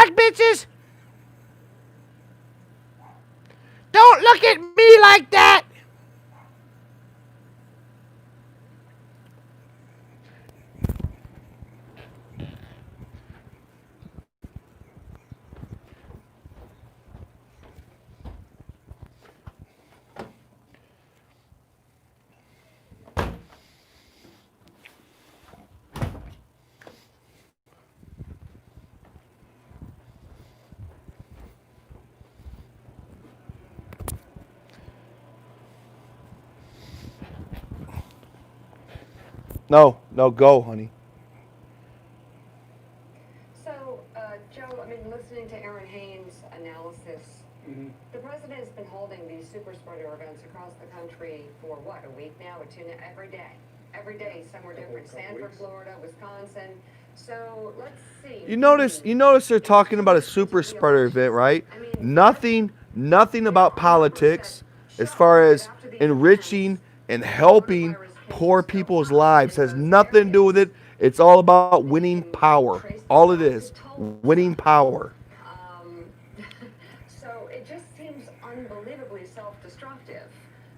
black bitches? Don't look at me like that. No, go, honey. So, Joe, I mean, listening to Aaron Haynes' analysis, the president has been holding these super spreader events across the country for what, a week now, or two, every day? Every day, somewhere different. Sanford, Florida, Wisconsin. So let's see. You notice they're talking about a super spreader event, right? Nothing about politics as far as enriching and helping poor people's lives. Has nothing to do with it. It's all about winning power. All it is, winning power. So it just seems unbelievably self-destructive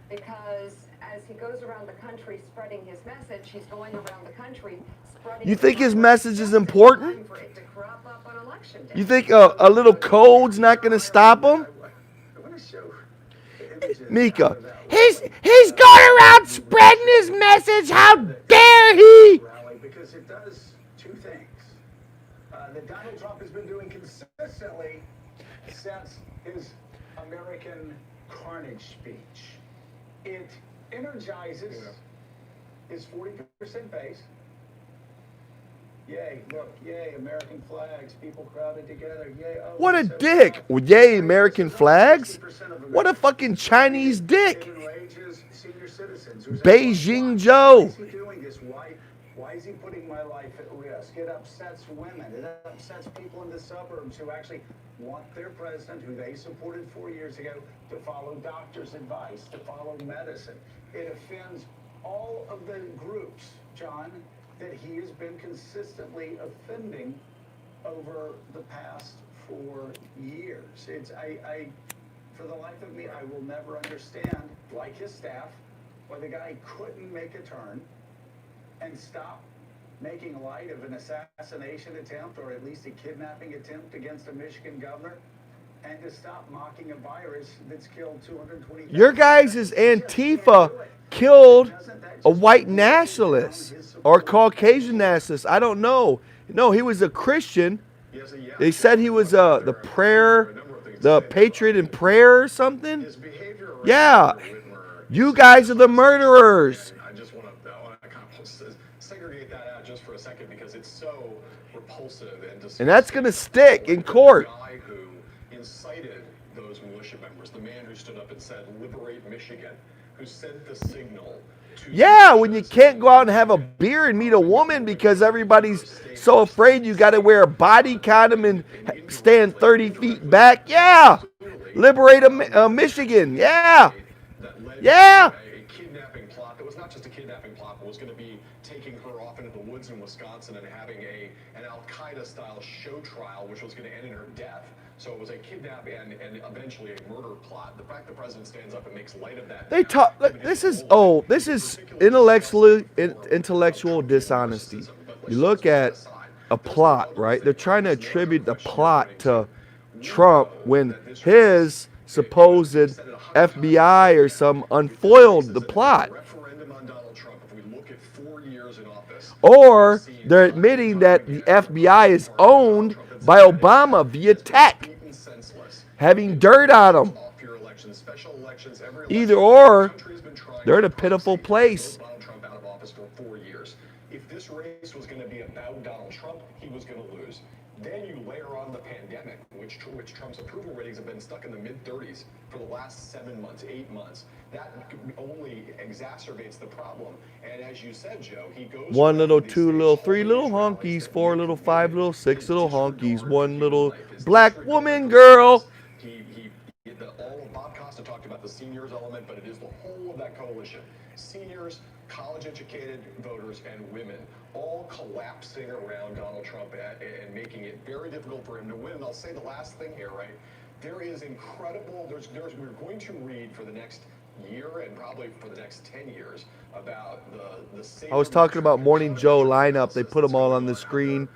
because as he goes around the country spreading his message, he's going around the country spreading. You think his message is important? You think a little code's not going to stop him? Mika, he's going around spreading his message. How dare he? Because it does two things that Donald Trump has been doing consistently since his American carnage speech. It energizes his 40% base. Yay, look, yay, American flags, people crowded together, yay. Oh, what a dick. Yay, American flags? What a fucking Chinese dick. Beijing Joe. Why is he doing this? Why is he putting my life at risk? It upsets women. It upsets people in the suburbs who actually want their president, who they supported 4 years ago, to follow doctors' advice, to follow medicine. It offends all of the groups, John, that he has been consistently offending over the past 4 years. For the life of me, I will never understand, like his staff, why the guy couldn't make a turn and stop making light of an assassination attempt or at least a kidnapping attempt against a Michigan governor, and to stop mocking a virus that's killed 220. Your guys' Antifa killed a white nationalist or Caucasian nationalist. I don't know. No, he was a Christian. They said he was the patriot in prayer or something. Yeah. You guys are the murderers. I just want to kind of segregate that out just for a second because it's so repulsive and that's going to stick in court. The guy who incited those militia members, the man who stood up and said, "Liberate Michigan," who sent the signal. Yeah, when you can't go out and have a beer and meet a woman because everybody's so afraid you got to wear a body condom and stand 30 feet back. Yeah, liberate Michigan. Yeah. Yeah. A kidnapping plot that was not just a kidnapping plot, but was going to be taking her off into the woods in Wisconsin and having an Al-Qaeda style show trial, which was going to end in her death. So it was a kidnap and eventually a murder plot. The fact the president stands up and makes light of that. They talk. This is intellectual dishonesty. You look at a plot, right? They're trying to attribute the plot to Trump when his supposed FBI or some unfoiled the plot. Or they're admitting that the FBI is owned by Obama via tech, having dirt on them. Either or, they're in a pitiful place. If this race was going to be about Donald Trump, he was going to lose. Then you layer on the pandemic, which Trump's approval ratings have been stuck in the mid-30s for the last 7 months, 8 months. That only exacerbates the problem. And as you said, Joe, he goes 1 little, 2 little, 3 little honkies, 4 little, 5 little, 6 little honkies, 1 little black woman girl. All of Bob Costa talked about the the seniors element, but it is the whole of that coalition. Seniors, college-educated voters, and women all collapsing around Donald Trump and making it very difficult for him to win. And I'll say the last thing here, right? There is incredible, we're going to read for the next year and probably for the next 10 years about the I was talking about Morning Joe lineup. They put them all on the screen.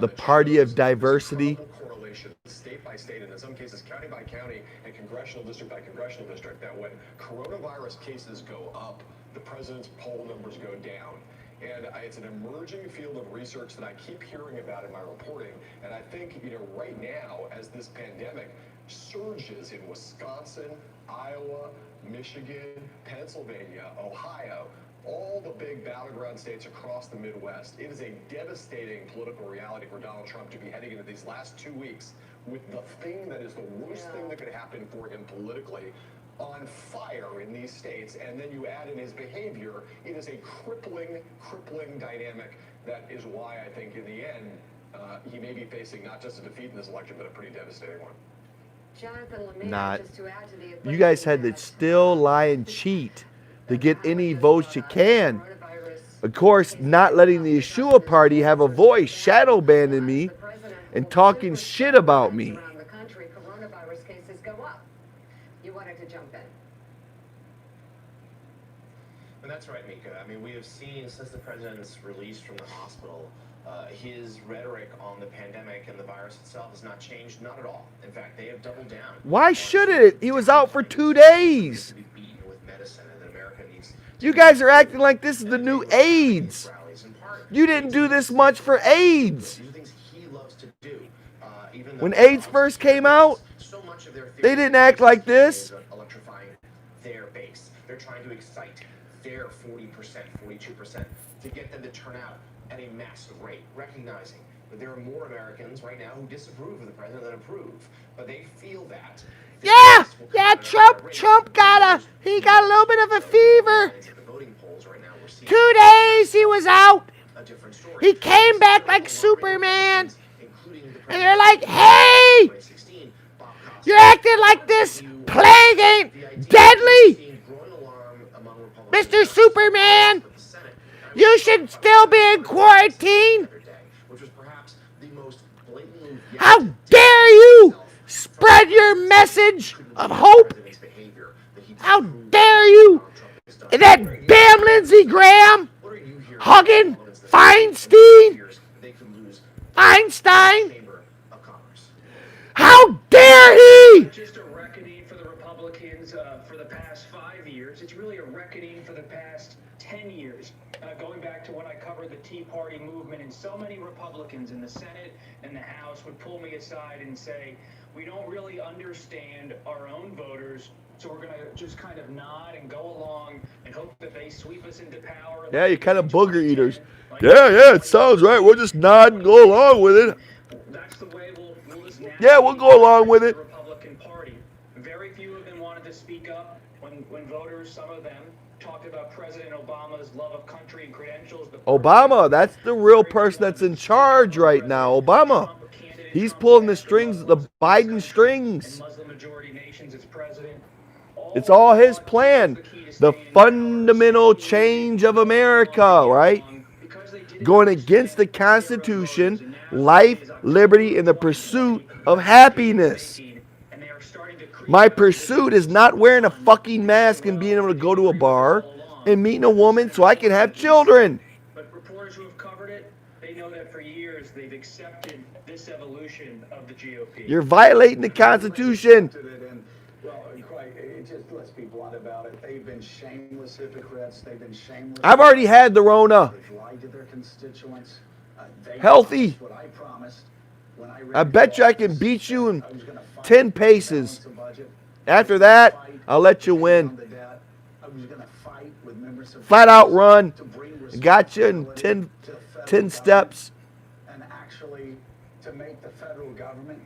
The party of diversity. Correlation state by state, and in some cases county by county and congressional district by congressional district, that when coronavirus cases go up, the president's poll numbers go down. And it's an emerging field of research that I keep hearing about in my reporting. And I think, right now, as this pandemic surges in Wisconsin, Iowa, Michigan, Pennsylvania, Ohio, all the big battleground states across the Midwest, it is a devastating political reality for Donald Trump to be heading into these last 2 weeks with the thing that is the worst thing that could happen for him politically on fire in these states. And then you add in his behavior, it is a crippling dynamic. That is why I think in the end, he may be facing not just a defeat in this election, but a pretty devastating one. Jonathan Lemire, Not. just to add to the You guys had to still lie and cheat to get any votes you can. Of course, not letting the Yeshua party have a voice, shadow banning me, and talking shit about me. Around the country, coronavirus cases go up. You wanted to jump in. And that's right, Mika. I mean, we have seen since the president's release from the hospital, his rhetoric on the pandemic and the virus itself has not changed, not at all. In fact, they have doubled down. Why should it? He was out for 2 days. To be beaten with medicine, and that America needs You guys are acting like this is the new AIDS. You didn't do this much for AIDS. do things he loves to do. Even When AIDS first came out, so much of their they didn't act like this. electrifying their base. They're trying to excite their 40%, 42% to get them to turn out at a massive rate, recognizing that there are more Americans right now who disapprove of the president than approve. But they feel that. Yeah, Trump got a little bit of a fever. The voting polls right now, we're seeing 2 days he was out. a different story. He came back like Superman. And they're like, hey, you're acting like this plague ain't deadly. Mr. Superman, you should still be in quarantine. How dare you spread your message of hope? How dare you? And that damn Lindsey Graham hugging Einstein. How dare he? Just a reckoning for the Republicans for the past 5 years. It's really a reckoning for the past 10 years. Going back to when I covered the Tea Party movement, and so many Republicans in the Senate and the House would pull me aside and say, we don't really understand our own voters, so we're going to just kind of nod and go along and hope that they sweep us into power. Yeah, you're kind of booger eaters. Yeah, it sounds right. We'll just nod and go along with it. That's the way we'll just Yeah, we'll go along with it. The Republican Party. Very few of them wanted to speak up when voters, some of them, talked about President Obama's love of country and credentials. Obama, that's the real person that's in charge right now. Obama. He's pulling the strings, the Biden strings. Muslim majority nations as president. It's all his plan. The fundamental change of America, right? Going against the Constitution, life, liberty, and the pursuit of happiness. My pursuit is not wearing a fucking mask and being able to go to a bar and meeting a woman so I can have children. But reporters who have covered it, they know that for years they've accepted this evolution of the GOP. You're violating the Constitution. Well, let's be blunt about it. They've been shameless hypocrites. They've been shameless. I've already had the Rona. They've lied to their constituents. Healthy. What I promised when I bet you I can beat you in 10 paces. After that, I'll let you win. Flat out run. Got you in 10 steps. And actually to make the federal government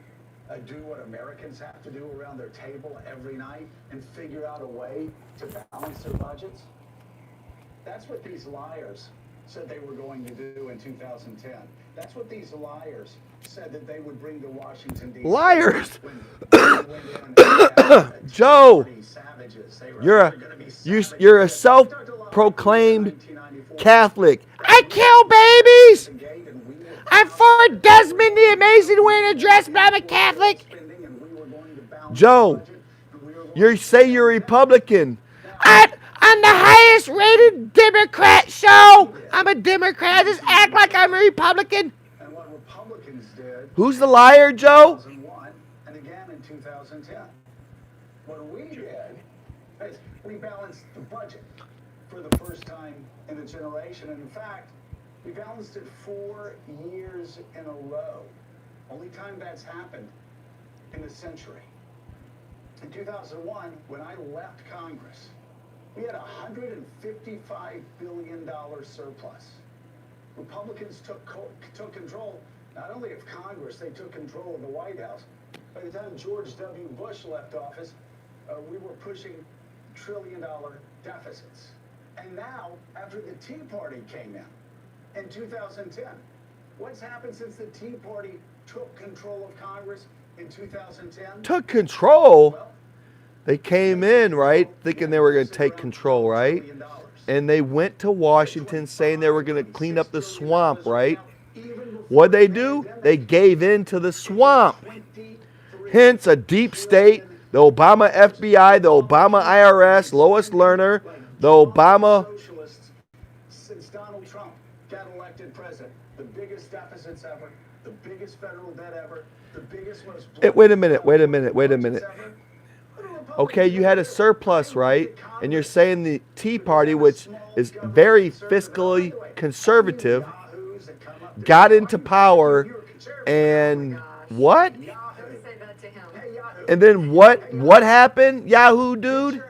do what Americans have to do around their table every night and figure out a way to balance their budgets. That's what these liars said they were going to do in 2010. That's what these liars said that they would bring to Washington, D.C. Liars! When Joe! savages You're a self-proclaimed Catholic. I kill babies. I'm for Desmond the Amazing wearing a dress, but I'm a Catholic. Joe, you say you're Republican. I'm the highest rated Democrat, show. I'm a Democrat. I just act like I'm a Republican. And what Republicans did. Who's the liar, Joe? 2001 and again in 2010. What we did is we balanced the budget for the first time in a generation. And in fact, we balanced it 4 years in a row. Only time that's happened in a century. In 2001, when I left Congress, we had a $155 billion surplus. Republicans took control not only of Congress, they took control of the White House. By the time George W. Bush left office, we were pushing trillion-dollar deficits. And now, after the Tea Party came in 2010, what's happened since the Tea Party took control of Congress in 2010? Took control? They came in, right, thinking they were going to take control, right? And they went to Washington saying they were going to clean up the swamp, right? What'd they do? They gave in to the swamp. Hence, a deep state, the Obama FBI, the Obama IRS, Lois Lerner, the Obama... Since Donald Trump got elected president, the biggest deficits ever, the biggest federal debt ever, the biggest, most... Wait a minute. Okay, you had a surplus, right? And you're saying the Tea Party, which is very fiscally conservative, got into power, and what? Don't say that to him. And then what happened, Yahoo dude?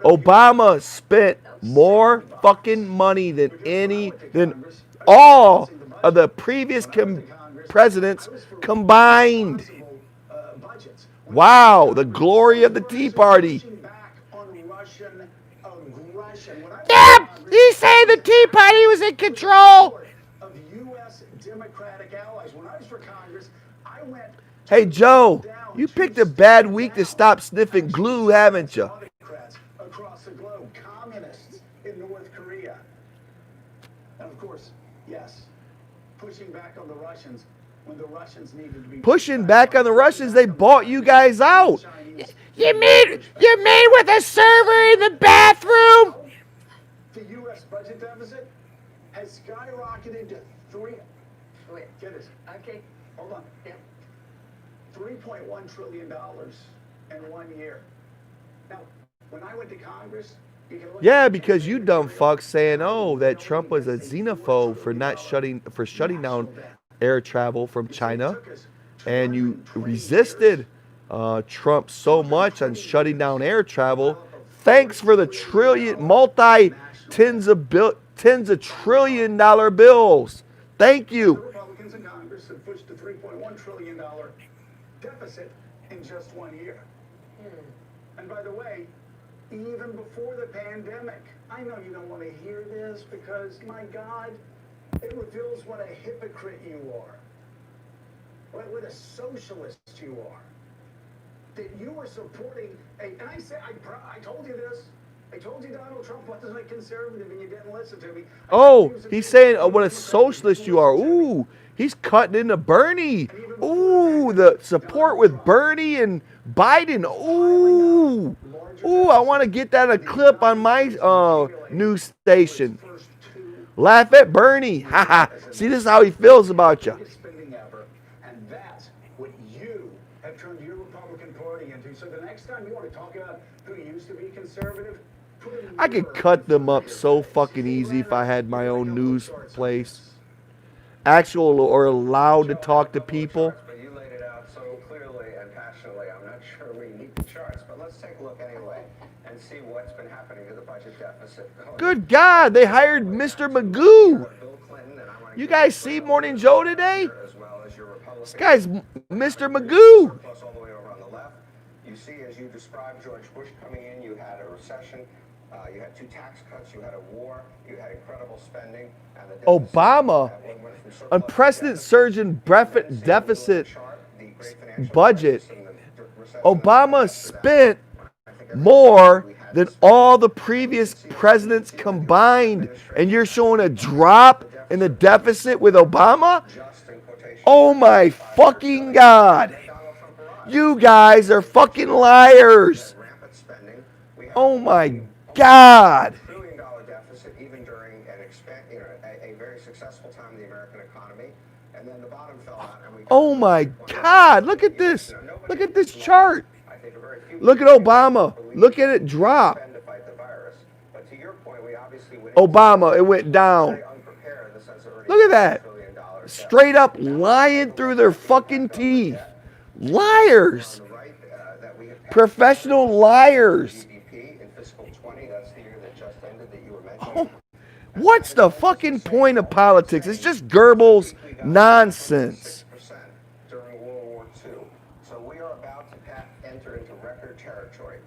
Obama spent more fucking money than all of the previous presidents combined. Wow, the glory of the Tea Party. Yep, he said the Tea Party was in control. Of U.S. Democratic allies. When I was for Congress, I went... Hey, Joe, you picked a bad week to stop sniffing glue, haven't you? Democrats across the globe, communists in North Korea. And of course, yes, pushing back on the Russians when the Russians needed to be... Pushing back on the Russians, they bought you guys out. You mean with a server in the bathroom? The U.S. budget deficit has skyrocketed to Wait. get it, Okay. hold on, Yep. $3.1 trillion in 1 year. Now, when I went to Congress, you can look Yeah, at- because you dumb fucks saying, oh, that Trump was a xenophobe for shutting down air travel from China, and you resisted Trump so much on shutting down air travel. Thanks for the tens of trillion dollar bills. Thank you. Republicans in Congress have pushed a $3.1 trillion deficit in just 1 year. And by the way, even before the pandemic, I know you don't want to hear this because, my God, it reveals what a hypocrite you are. What a socialist you are. That you were supporting and I said, I told you this. I told you Donald Trump wasn't a conservative and you didn't listen to me. Oh, he's saying what a socialist you are. Ooh, he's cutting into Bernie. Ooh, the support with Bernie and Biden. Ooh, I want to get that a clip on my news station. Laugh at Bernie. Haha. See, this is how he feels about you. Spending ever, and that's what you have turned your Republican Party into. So the next time you want to talk about who used to be conservative, put in I could cut them up so fucking easy if I had my own news place. Actual or allowed to talk to people. But you laid it out so clearly and passionately. I'm not sure we need the charts, but let's take a look anyway and see what's been happening to the budget deficit. Good God, they hired Mr. Magoo. Bill Clinton, and I want to You guys see Morning Joe today? as well as your Republican This guy's Mr. Magoo. plus all the way over on the left. You see, as you described George Bush coming in, you had a recession, you had 2 tax cuts, you had a war, you had incredible spending, and the deficit Obama, went from surplus unprecedented surge in deficit chart, the great financial budget. crisis and the recession Obama spent more than all the previous presidents combined. And you're showing a drop in the deficit with Obama? Oh my fucking God. You guys are fucking liars. Oh my God. $1 trillion deficit even during a very successful time in the American economy, and then the bottom fell out. And we Oh my God. Look at this. Look at this chart. I think a very few Look at Obama. Look at it drop. spend to fight the virus. But to your point, we obviously went Obama, it went down. very unprepared in the sense of earning Look at that. $1 trillion debt. Straight up lying through their fucking teeth. Liars. On the right, that we have passed Professional liars. GDP in fiscal 20. That's the year that just ended that you were mentioning. What's the fucking point of politics? It's just Goebbels nonsense. 6% during World War II. So we are about to enter into record territory.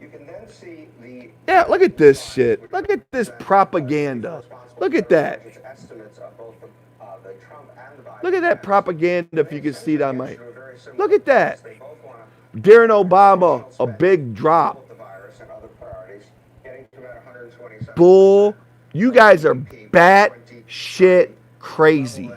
You can then see the Yeah, look at this shit. Look at this propaganda. Look at that. estimates of both the Trump and the Biden. Look at that propaganda if you can see it on my. Very similar Look at that. They both want During Obama, a big drop. the virus and other priorities, getting to about 127. Bull. You guys are bat shit crazy.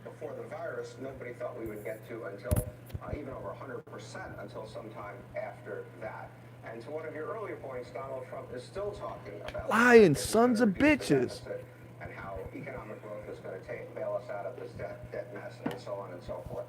Before the virus, nobody thought we would get to until even over 100% until sometime after that. And to one of your earlier points, Donald Trump is still talking about Lying sons of bitches. and how economic growth is going to bail us out of this debt mess and so on and so forth.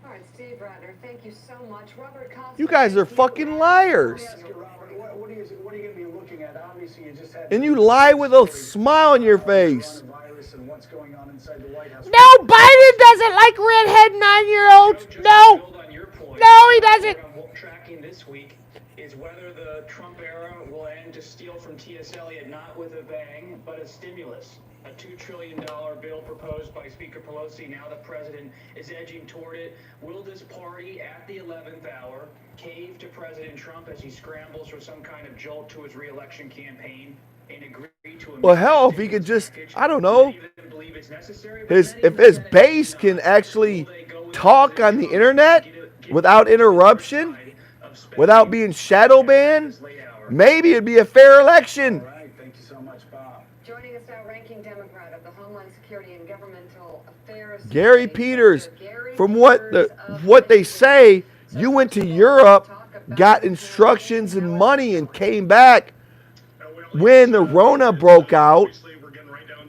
All right, Steve Ratner, thank you so much. Robert Costa. You guys are fucking liars. Let me ask you, Robert, what are you going to be looking at? Obviously, you just had. And you lie with a smile on your face. Coronavirus and what's going on inside the White House. No, Biden doesn't like redhead 9-year-olds. Just to No. build on your point, No, he doesn't. what I'm tracking this week is whether the Trump era will end to steal from T.S. Eliot not with a bang, but a stimulus. A $2 trillion bill proposed by Speaker Pelosi. Now the president is edging toward it. Will this party at the 11th hour cave to President Trump as he scrambles for some kind of jolt to his reelection campaign and agree to a Well, hell, if he could just, I don't know, even believe it's necessary? if his base can actually talk on the internet without interruption, without being shadow banned, maybe it'd be a fair election. All right, thank you so much, Bob. Joining us now, ranking Democrat of the Homeland Security and Governmental Affairs. Gary Peters, Gary from what they say, you went to Europe, got instructions and money, and came back when the Rona broke out,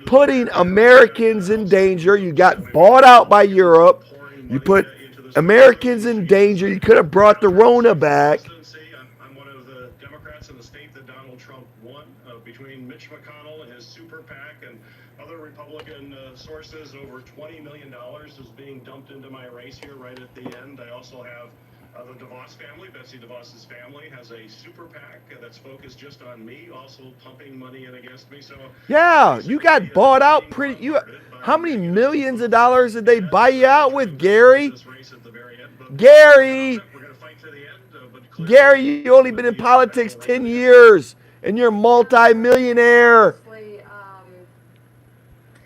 putting Americans in danger. You got bought out by Europe. You put Americans in danger. You could have brought the Rona back. I'm one of the Democrats in the state that Donald Trump won between Mitch McConnell and his super PAC and other Republican sources. Over $20 million is being dumped into my race here right at the end. I also have the DeVos family. Betsy DeVos's family has a super PAC that's focused just on me, also pumping money in against me. So Yeah, you got bought out pretty. How many millions of dollars did they buy you out with, Gary? Gary, we're going to fight to the end. But Gary, you only been in politics 10 years, and you're multi-millionaire. Obviously,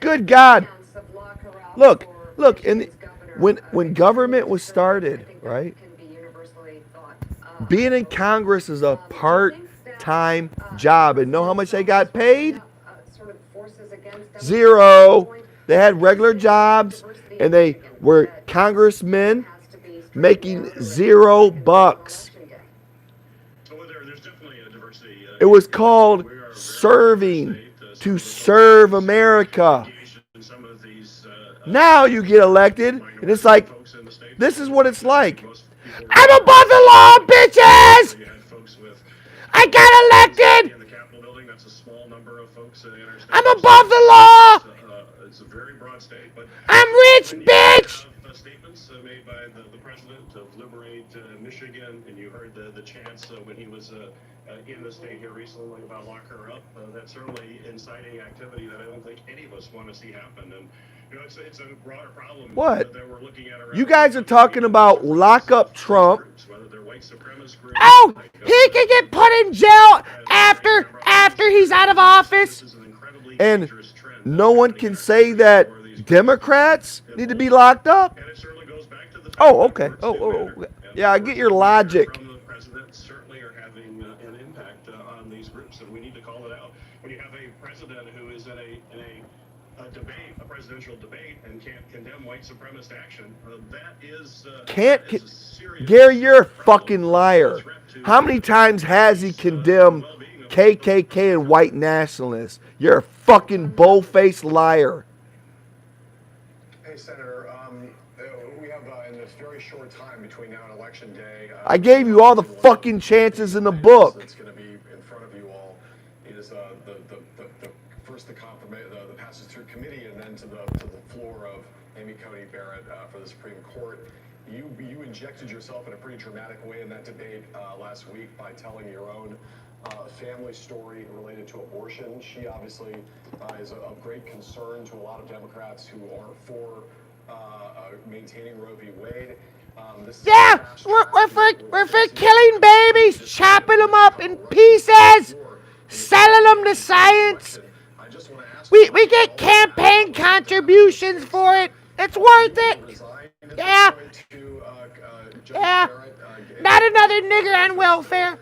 Good God. counts of law corral Look, for look, and Michigan's governor, when Rick government Scott. was I started, think that right? can be universally thought, Being in Congress is a part-time job, and know how much they got paid? sort of forces against them. Zero. They had regular jobs, and they were congressmen making $0. So there's definitely a diversity. It was called serving, to serve America. Some of these Now you get elected, and it's like, this is what it's like. I'm above the law, bitches! you had folks with I got elected. in the Capitol building. That's a small number of folks in interstate. I'm above the law. It's a very broad state, but I'm rich, bitch. statements made by the president of Liberate Michigan, and you heard the chants when he was in the state here recently about lock her up. That's certainly inciting activity that I don't think any of us want to see happen. And you know, it's a broader problem. What? That we're looking at around You guys are talking about lock up Trump. groups, whether they're white supremacist groups. Oh, he can get put in jail after he's out of office. This is an incredibly And dangerous trend. no one can say that Democrats need to be locked up. And it certainly goes back to the Oh, okay. Oh, yeah, I get your logic. From the president's a debate, a presidential debate, and can't condemn white supremacist action, that is Can't. that is a serious Gary, you're a problem. fucking liar. Threat to How many times has he condemned well-being of KKK and white nationalists? You're a fucking bull-faced liar. Hey, Senator, we have in this very short time between now and Election Day. I gave you all the fucking chances in the book. That's going to be in front of you all is the first the passage through committee and then to the floor of Amy Coney Barrett for the Supreme Court. You injected yourself in a pretty dramatic way in that debate last week by telling your own family story related to abortion. She obviously is of great concern to a lot of Democrats who are for maintaining Roe v. Wade. Yeah, we're for killing babies, chopping them up in pieces, selling them to science. We get campaign contributions for it. It's worth it. Yeah. Yeah. Not another nigger on welfare.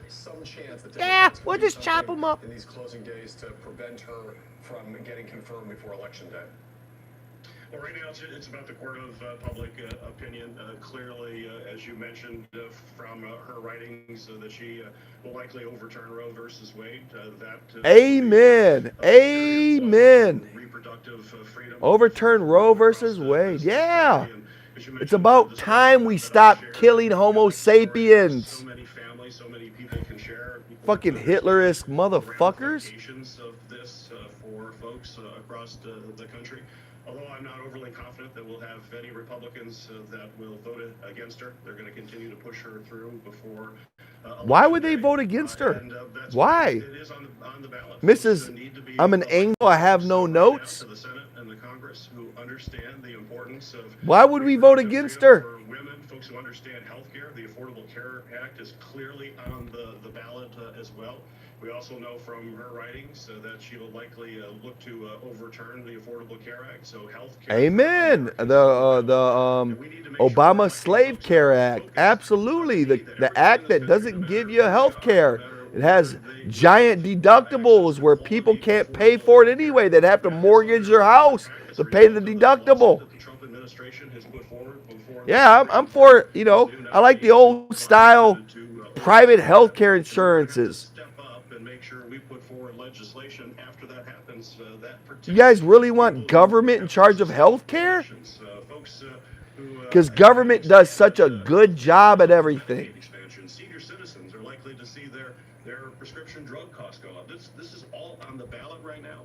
Yeah, we'll just chop them up. In these closing days to prevent her from getting confirmed before Election Day. Well, right now it's about the court of public opinion. Clearly, as you mentioned from her writings, that she will likely overturn Roe versus Wade. Amen. Amen. Reproductive freedom. Overturn Roe versus Wade. Yeah. It's about time we stop killing Homo sapiens. So many families, so many people can share. Fucking Hitlerist motherfuckers. Ramifications of this for folks across the country. Although I'm not overly confident that we'll have any Republicans that will vote against her. They're going to continue to push her through before. Why would they vote against her? Why? It is on the ballot. Mrs. I'm an angel. I have no notes. To the Senate and the Congress who understand the importance of. Why would we vote against her? For women, folks who understand health care, the Affordable Care Act is clearly on the ballot as well. We also know from her writings that she will likely look to overturn the Affordable Care Act. So health care. Amen. The Obama Slave Care Act. Absolutely. The act that doesn't give you health care. It has giant deductibles where people can't pay for it anyway. They'd have to mortgage their house to pay the deductible. Yeah, I'm for, I like the old style private health care insurances. You guys really want government in charge of health care? Because government does such a good job at everything. Senior citizens are likely to see their prescription drug costs go up. This is all on the ballot right now.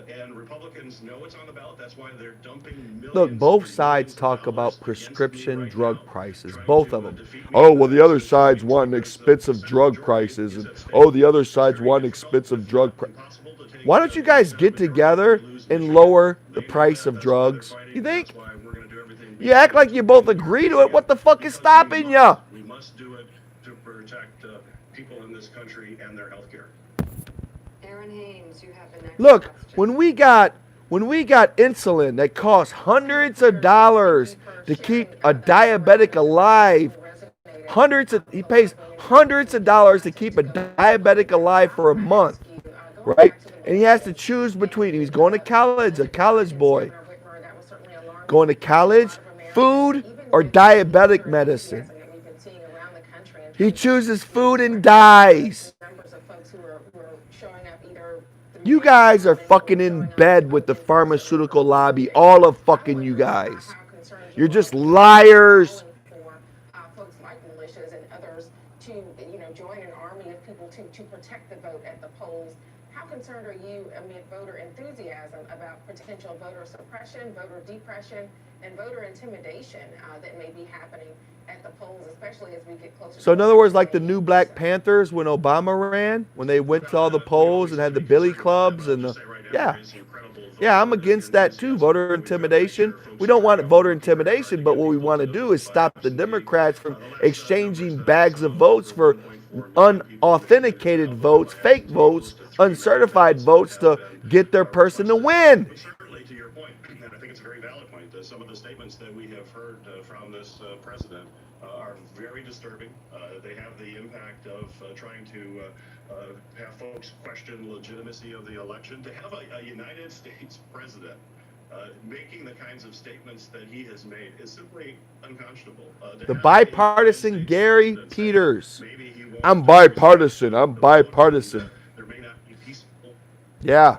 And Republicans know it's on the ballot. That's why they're dumping millions. Look, both sides talk about prescription drug prices. Both of them. Oh, well, the other side's wanting expensive drug prices. And, oh, the other side's wanting expensive drug prices. Why don't you guys get together and lower the price of drugs? You think? You act like you both agree to it. What the fuck is stopping you? We must do it to protect people in this country and their health care. Aaron Haynes, you have the next Look, question. when we got insulin that costs hundreds of dollars to keep a diabetic alive, he pays hundreds of dollars to keep a diabetic alive for a month, right? And he has to choose between, he's going to college, a college boy, going to college, food, or diabetic medicine. He chooses food and dies. You guys are fucking in bed with the pharmaceutical lobby, all of fucking you guys. You're just liars. Folks like militias and others to, join an army of people to protect the vote at the polls. How concerned are you amid voter enthusiasm about potential voter suppression, voter depression, and voter intimidation that may be happening at the polls, especially as we get closer? So in other words, like the new Black Panthers when Obama ran, when they went to all the polls and had the billy clubs and the, yeah, I'm against that too, voter intimidation. We don't want voter intimidation, but what we want to do is stop the Democrats from exchanging bags of votes for unauthenticated votes, fake votes, uncertified votes to get their person to win. Certainly, to your point, and I think it's a very valid point, some of the statements that we have heard from this president are very disturbing. They have the impact of trying to have folks question the legitimacy of the election. To have a United States president making the kinds of statements that he has made is simply unconscionable. The bipartisan Gary Peters. I'm bipartisan. I'm bipartisan. There may not be peaceful. Yeah.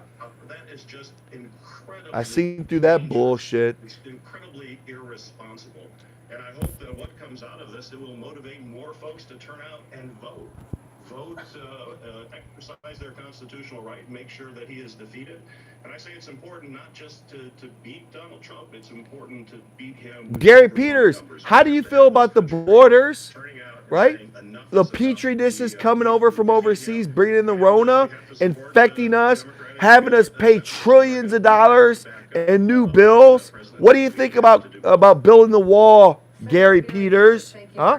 That is just incredibly. I seen through that bullshit. It's incredibly irresponsible. And I hope that what comes out of this, it will motivate more folks to turn out and vote. Vote, exercise their constitutional right, make sure that he is defeated. And I say it's important not just to beat Donald Trump, it's important to beat him. Gary Peters, how do you feel about the borders? Right? The petri dishes coming over from overseas, bringing in the Rona, infecting us, having us pay trillions of dollars in new bills. What do you think about building the wall, Gary Peters? Huh?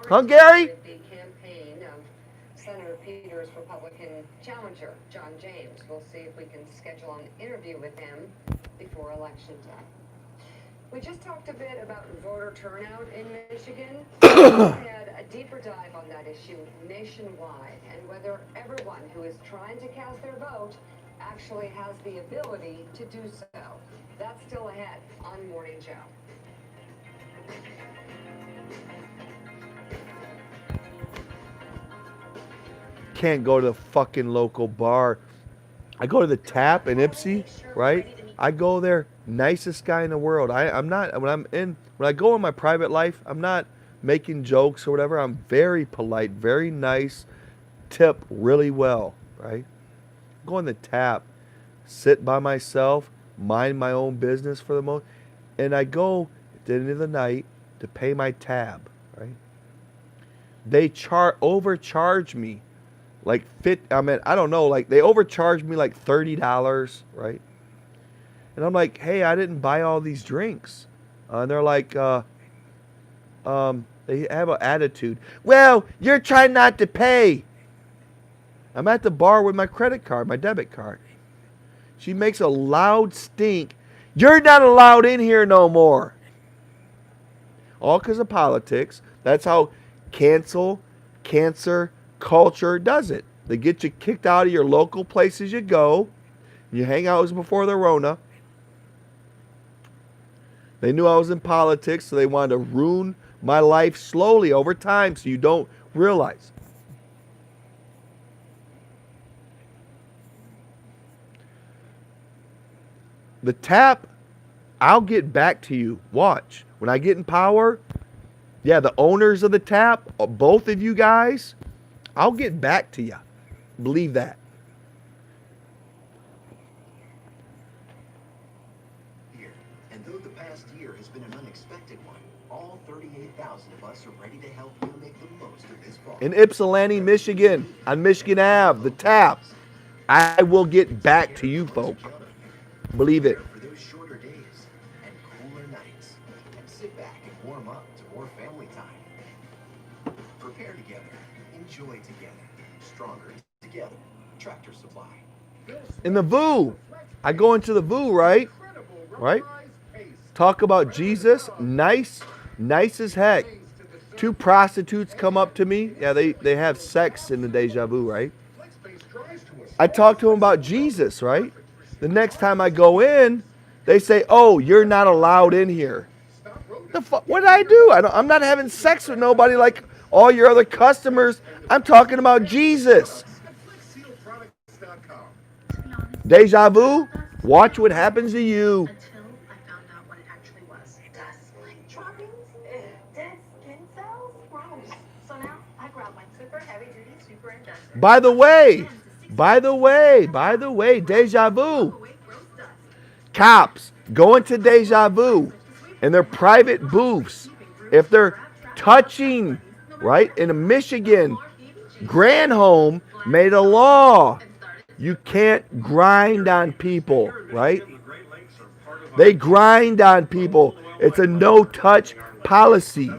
Huh, Gary? The campaign of Senator Peters' Republican challenger, John James. We'll see if we can schedule an interview with him before Election Day. We just talked a bit about voter turnout in Michigan. We had a deeper dive on that issue nationwide and whether everyone who is trying to cast their vote actually has the ability to do so. That's still ahead on Morning Joe. Can't go to the fucking local bar. I go to the Tap in Ipsy, right? I go there, nicest guy in the world. I'm not, when I go in my private life, I'm not making jokes or whatever. I'm very polite, very nice, tip really well, right? Go in the Tap, sit by myself, mind my own business for the most, and I go at the end of the night to pay my tab, right? They overcharge me. Like I don't know, like they overcharged me like $30, right? And I'm like, hey, I didn't buy all these drinks. And they're like, they have an attitude. Well, you're trying not to pay. I'm at the bar with my credit card, my debit card. She makes a loud stink. You're not allowed in here no more. All because of politics. That's how cancer culture does it. They get you kicked out of your local places you go. You hang out as before the Rona. They knew I was in politics, so they wanted to ruin my life slowly over time so you don't realize. The Tap, I'll get back to you. Watch. When I get in power, yeah, the owners of the Tap, both of you guys, I'll get back to you. Believe that. And though the past year has been an unexpected one, all 38,000 of us are ready to help you make the most of this fall. In Ypsilanti, Michigan, on Michigan Ave, the Tap, I will get back to you, folks. Believe it. For those shorter days and cooler nights, and sit back and warm up to more family time. Prepare together, enjoy together, stronger together. Tractor Supply. In the VU, I go into the VU, right? Right? Talk about Jesus, nice as heck. Two prostitutes come up to me. Yeah, they have sex in the Deja Vu, right? I talk to them about Jesus, right? The next time I go in, they say, oh, you're not allowed in here. The fuck? What did I do? I'm not having sex with nobody like all your other customers. I'm talking about Jesus. Deja Vu, watch what happens to you. Until I found out what it actually was. Dust like droppings, dead skin cells. Gross. So now I grab my super heavy duty super industrial. By the way, Deja Vu. Cops go into Deja Vu in their private booths. If they're touching, right, in Michigan, Granholm made a law. You can't grind on people, right? They grind on people. It's a no-touch policy.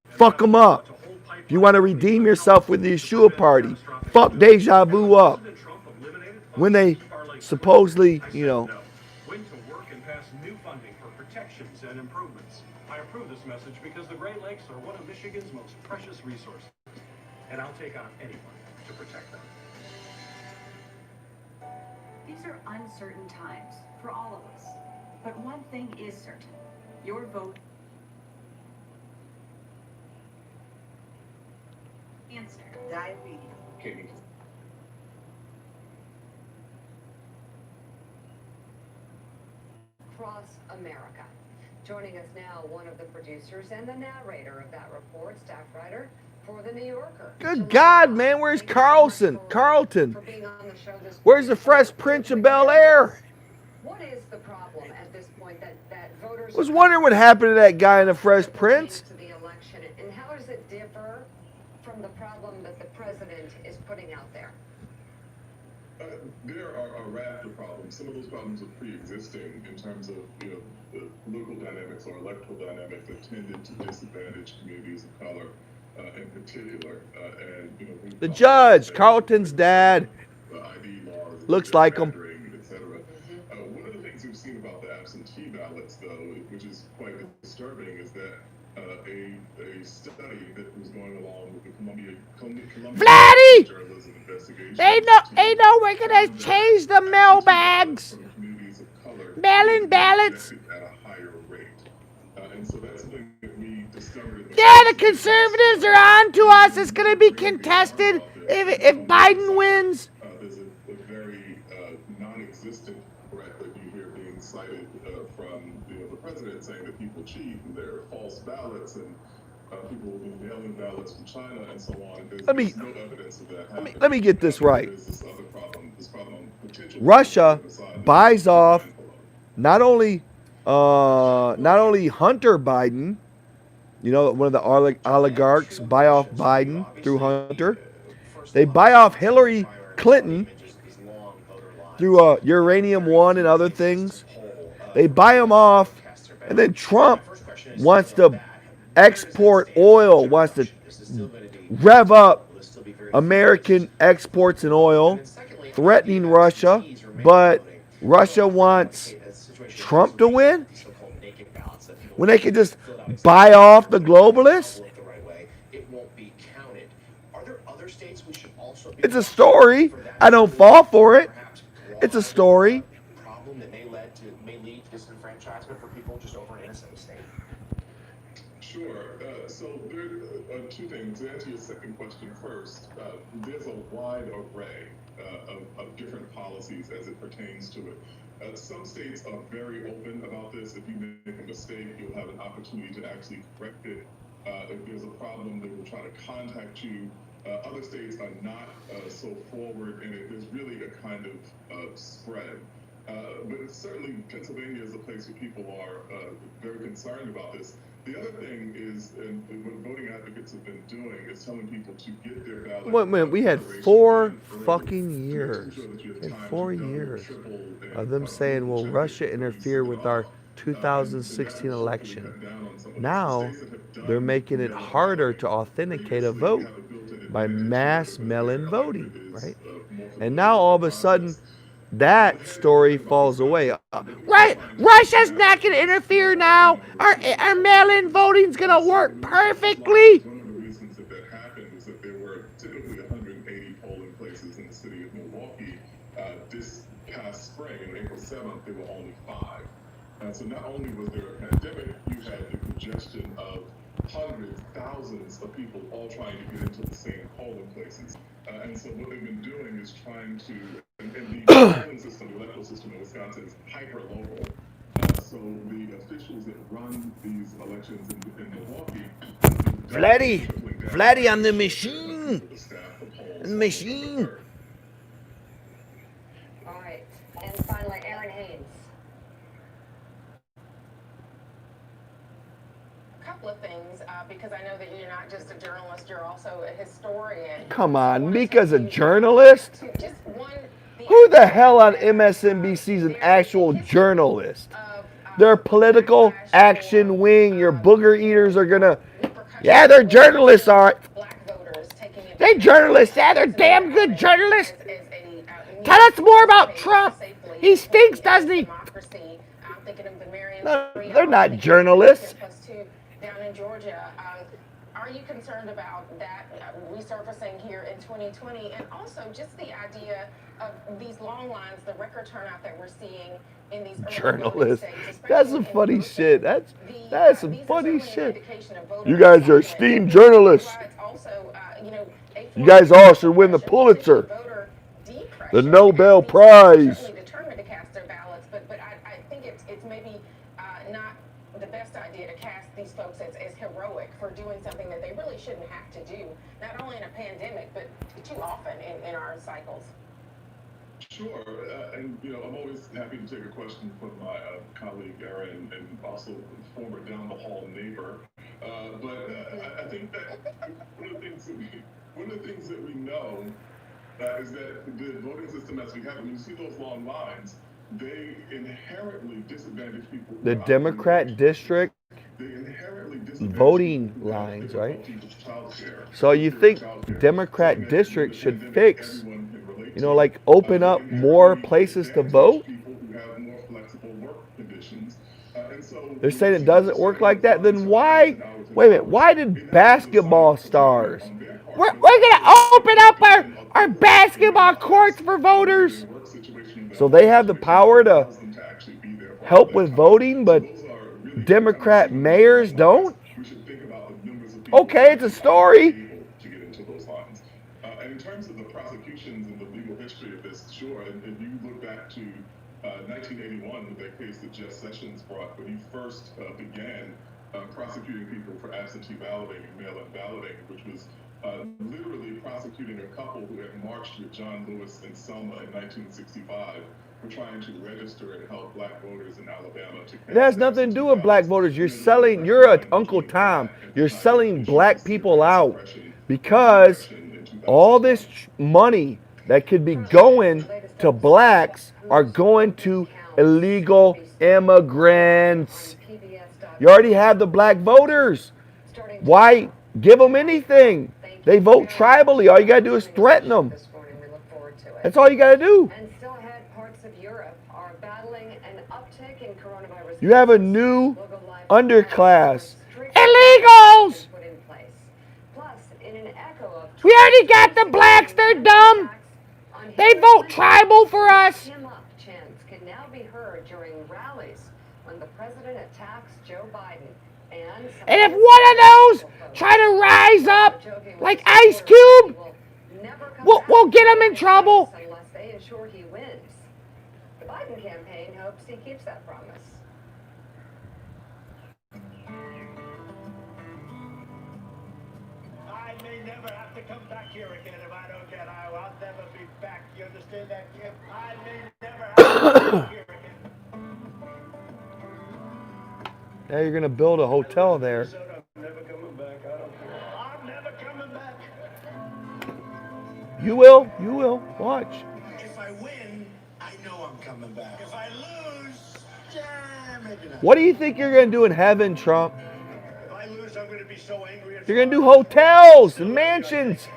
Fuck them up. If you want to redeem yourself with the Yeshua party, fuck Deja Vu up. When they supposedly, message because the Great Lakes are one of Michigan's most precious resources, and I'll take on anyone to protect them. These are uncertain times for all of us. But one thing is certain. Your vote. Answer. Diabetes. Kidney. Across America. Joining us now, one of the producers and the narrator of that report, staff writer for The New Yorker. Good God, man, where's Carlton? For being on the show this Where's the Fresh Prince of Bel-Air? What is the problem at this point that voters I was wondering what happened to that guy in the Fresh Prince. to the election, and how does it differ from the problem that the president is putting out there? There are a raft of problems. Some of those problems are pre-existing in terms of the local dynamics or electoral dynamics that tended to disadvantage communities of color in particular. The judge, Carlton's dad, the ID laws, looks like him. etc. One of the things we've seen about the absentee ballots, though, which is quite disturbing, is that a study that was going along with the Columbia Vladdy! journalism investigation. They know we're gonna change the mailbags. Communities of color Mail-in ballots. at a higher rate. And so that's something that we discovered. Yeah, the conservatives are on to us. It's gonna be contested if Biden wins. There's a very non-existent threat that you hear being cited from the president saying that people cheat and there are false ballots and people will be mailing ballots from China and so on. There's no evidence of that happening. Let me get this right. There's this other problem, potential Russia buys off not only Hunter Biden, one of the oligarchs buy off Biden through Hunter. They buy off Hillary Clinton through Uranium One and other things. They buy them off, and then Trump wants to export oil, wants to rev up American exports in oil, threatening Russia, but Russia wants Trump to win? When they can just buy off the globalists? It's a story. I don't fall for it. It's a story. Problem that may lead to disenfranchisement for people just over an innocent mistake. Sure. So there are two things. To answer your second question first, there's a wide array of different policies as it pertains to it. Some states are very open about this. If you make a mistake, you'll have an opportunity to actually correct it. If there's a problem, they will try to contact you. Other states are not so forward in it. There's really a kind of spread. But certainly Pennsylvania is a place where people are very concerned about this. The other thing is, and what voting advocates have been doing, is telling people to get their ballot. Wait a minute, we had 4 fucking years. We had 4 years of them saying, will Russia interfere with our 2016 election? Now, they're making it harder to authenticate a vote by mass mail-in voting, right? And now all of a sudden, that story falls away. Right, Russia's not gonna interfere now. Our mail-in voting's gonna work perfectly. One of the reasons that happened is that there were typically 180 polling places in the city of Milwaukee. This past spring, on April 7th, there were only 5. So not only was there a pandemic, you had the congestion of hundreds, thousands of people all trying to get into the same polling places. And so what they've been doing is trying to, and the polling system, the electoral system in Wisconsin is hyper-local. So the officials that run these elections in Milwaukee... Vladdy on the machine. All right, and finally, Aaron Haynes. Couple of things, because I know that you're not just a journalist, you're also a historian. Come on, Mika's a journalist? Just one, Who the hell on MSNBC is an actual journalist? Their political action wing, your booger eaters are gonna... Yeah, they're journalists, all right. They're journalists, yeah, they're damn good journalists. Tell us more about Trump. He stinks, doesn't he? No, they're not journalists. down in Georgia. Are you concerned about that resurfacing here in 2020? And also just the idea of these long lines, the record turnout that we're seeing in these early voting Journalists. states, especially That's some in funny Georgia. shit. That's some These are funny certainly an shit. indication of voter You guys are confidence. esteemed journalists. Provides also, a You guys all should win the Pulitzer, voter depression. the Nobel They're Prize. certainly determined to cast their ballots, but I think it's maybe not the best idea to cast these folks as heroic for doing something that they really shouldn't have to do, not only in a pandemic, but too often in our cycles. Sure, and I'm always happy to take a question from my colleague Erin, and also former down the hall neighbor. But I think that one of the things that we know is that the voting system as we have, when you see those long lines, they inherently disadvantage people. The Democrat district They inherently disadvantage voting people who have lines, right? difficulty with childcare. So you think Democrat districts should fix, like open up more places to vote? They're saying it doesn't work like that. Then why? Wait a minute. Why did basketball stars? We're gonna open up our basketball courts for voters. So they have the power to help with voting, but Democrat mayors don't? Okay, it's a story. To get into those lines. And in terms of the prosecutions and the legal history of this, sure, and if you look back to 1981, with that case that Jeff Sessions brought, when he first began prosecuting people for absentee balloting and mail-in balloting, which was literally prosecuting a couple who had marched with John Lewis and Selma in 1965 for trying to register and help black voters in Alabama to It has nothing to do with black voters. You're an Uncle Tom. You're selling black people out because all this money that could be going to blacks are going to illegal immigrants. You already have the black voters. Why give them anything? They vote tribally. All you got to do is threaten them. That's all you got to do. And still ahead, parts of Europe are battling an uptick in coronavirus. You have a new underclass. Illegals! Put in place. Plus, in an echo of We already got the blacks. They're dumb. They vote tribal for us. him up chants can now be heard during rallies when the president attacks Joe Biden. And And if one of those try to rise up like Ice Cube, we'll get them in trouble. Unless they ensure he wins. The Biden campaign hopes he keeps that promise. I may never have to come back here again if I don't get Iowa. I'll never be back. You understand that, Kim? I may never have to come back here again. Now you're going to build a hotel there. I'm never coming back. I don't care. I'm never coming back. You will. You will. Watch. If I win, I know I'm coming back. If I lose, yeah, maybe not. What do you think you're going to do in heaven, Trump? If I lose, I'm going to be so angry. You're going to do hotels and mansions.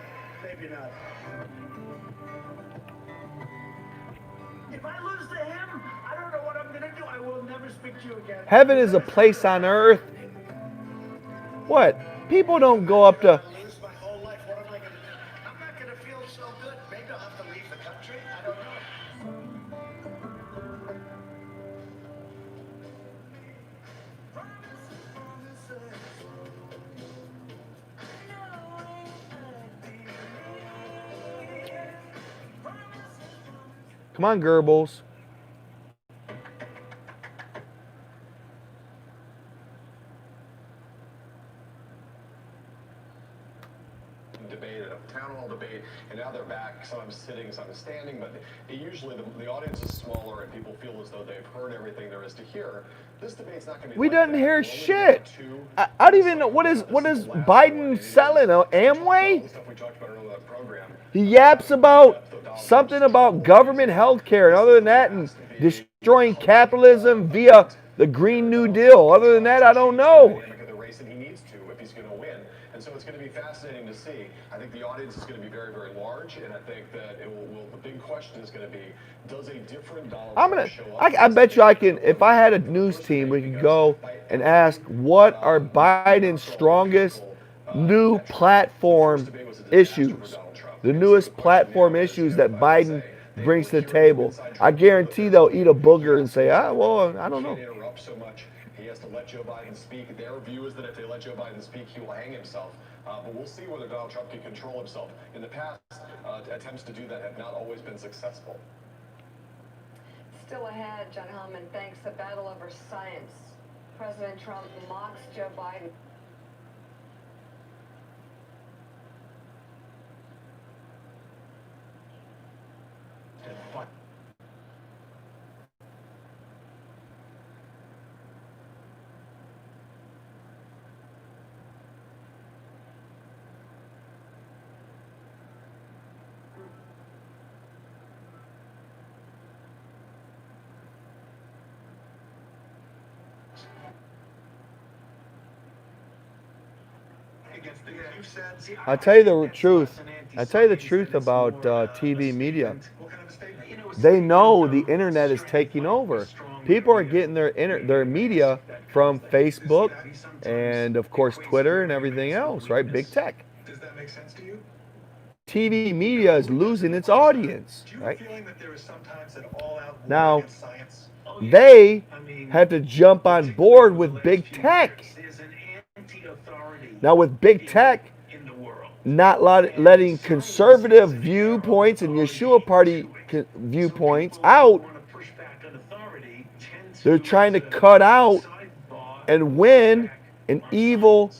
Maybe not. If I lose to him, I don't know what I'm going to do. I will never speak to you again. Heaven is a place on earth. What? People don't go up to... Lose my whole life. What am I going to do? I'm not going to feel so good. Maybe I'll have to leave the country. I don't know. Come on, Goebbels. Debate, a town hall debate, and now they're back, some sitting, some standing, but usually the audience is smaller and people feel as though they've heard everything there is to hear. This debate's not going to be We like didn't that. hear We're only shit. gonna get I don't even know. What is Biden selling? Amway? stuff we talked about earlier in the program. He yaps about something about government health care, and other than that, and destroying capitalism via the Green New Deal. Other than that, I don't know. Of the race, and he needs to if he's going to win. And so it's going to be fascinating to see. I think the audience is going to be very, very large, and I think that the big question is going to be, does a different Donald Trump show up? I bet you I can, if I had a news team, we could go and ask what are Biden's strongest new platform issues, the newest platform issues that Biden brings to the table. I guarantee they'll eat a booger and say, well, I don't know. Interrupt so much. He has to let Joe Biden speak. Their view is that if they let Joe Biden speak, he will hang himself. But we'll see whether Donald Trump can control himself. In the past, attempts to do that have not always been successful. Still ahead, John Hellman thanks a battle over science. President Trump mocks Joe Biden. I'll tell you the truth. I tell you the truth about TV media. They know the internet is taking over. People are getting their media from Facebook and, of course, Twitter and everything else, right? Big tech. Does that make sense to you? TV media is losing its audience, right? Now, they have to jump on board with big tech. Now, with big tech not letting conservative viewpoints and Yeshua Party viewpoints out, they're trying to cut out and win an evil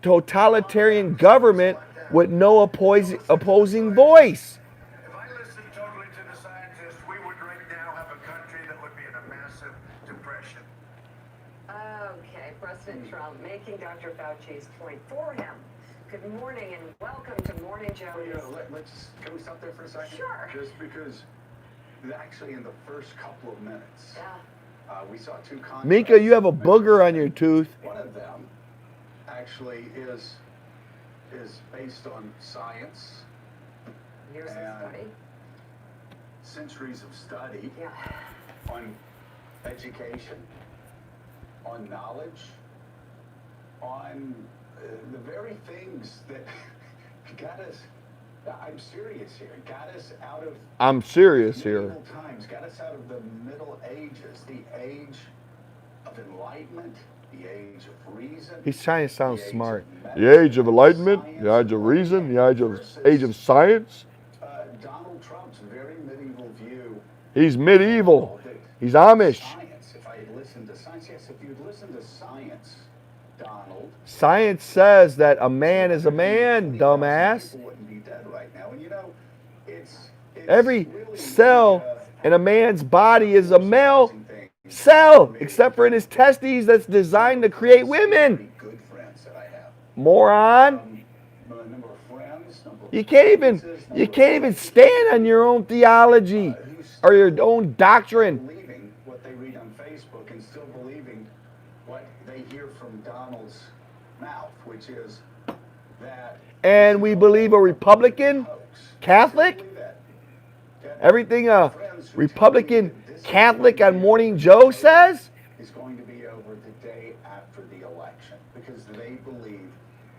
totalitarian government with no opposing voice. If I listened totally to the scientists, we would right now have a country that would be in a massive depression. Okay, President Trump making Dr. Fauci's point for him. Good morning and welcome to Morning Joe. Can we stop there for a second? Sure. Just because actually in the first couple of minutes, we saw two contracts. Mika, you have a booger on your tooth. One of them actually is based on science. Years of study. Centuries of study. Yeah. On education, on knowledge, on the very things that got us, I'm serious here, got us out of I'm serious here. medieval times, got us out of the Middle Ages, the age of enlightenment, the age of reason. He's trying to sound smart. The age of enlightenment, the age of reason, the age of science. Donald Trump's very medieval view. He's medieval. He's Amish. Science, if I had listened to science, yes, if you'd listened to science, Donald. Science says that a man is a man, dumbass. People wouldn't be dead right now. And you know, it's Every really cell in a man's body is a male cell, except for in his testes that's designed to create women. good friends that I have. Moron. Number of friends, number of You can't even stand on your own theology or your own doctrine. believing what they read on Facebook and still believing what they hear from Donald's mouth, which is that And we believe a Republican Catholic, everything a Republican Catholic on Morning Joe says, is going to be over the day after the election because they believe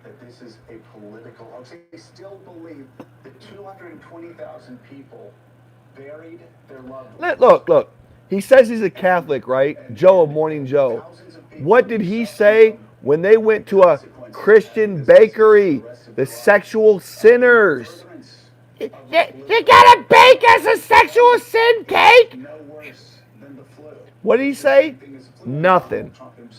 that this is a political hoax. They still believe that 220,000 people buried their loved ones. Look. He says he's a Catholic, right? Joe of Morning Joe. What did he say when they went to a Christian bakery? The sexual sinners. You gotta bake as a sexual sin cake? No worse than the flu. What did he say? Nothing.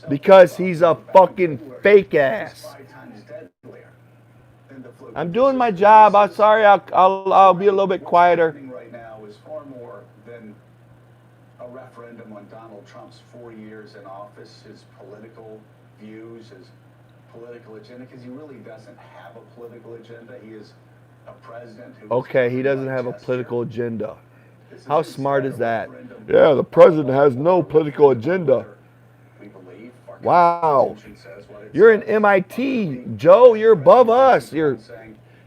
Because he's a fucking fake ass. 5 times deadlier than the flu. I'm doing my job. I'm sorry. I'll be a little bit quieter. What's happening right now is far more than a referendum on Donald Trump's 4 years in office, his political views, his political agenda, because he really doesn't have a political agenda. He is a president who... Okay, he doesn't have a political agenda. How smart is that? Yeah, the president has no political agenda. We believe Wow. Constitution says, what it You're an says. MIT, Joe. You're above us. You're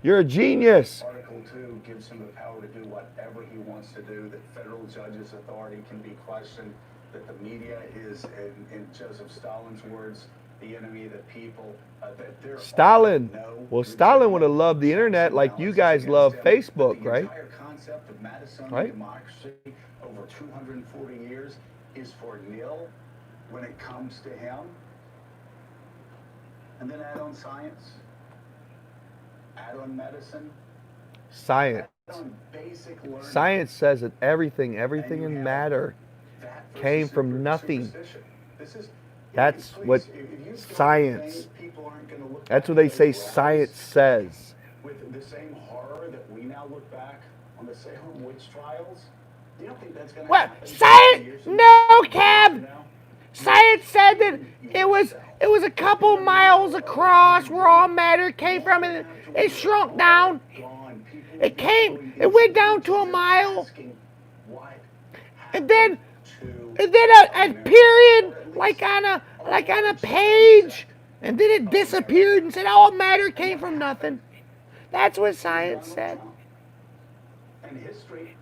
a genius. Article 2 gives him the power to do whatever he wants to do, that federal judges' authority can be questioned, that the media is, in Joseph Stalin's words, the enemy of the people, that there Stalin. are no Well, Stalin would have loved the internet like you guys love Facebook, the right? entire concept of Madisonian Right. democracy over 240 years is for nil when it comes to him. And then add on science, add on medicine, Science. add on basic learning. Science says that everything And in you have matter that versus came from nothing. superstition. This is, That's please, what if you start science. saying people aren't gonna look That's back what they at say those science rallies says. with the same horror that we now look back on the Salem witch trials. You don't think that's gonna Well, happen? science, no, Kev. Science said that it was a couple miles across where all matter came from, and it shrunk down. It went down to a mile, and then a period like on a page, and then it disappeared and said all matter came from nothing. That's what science said. And history,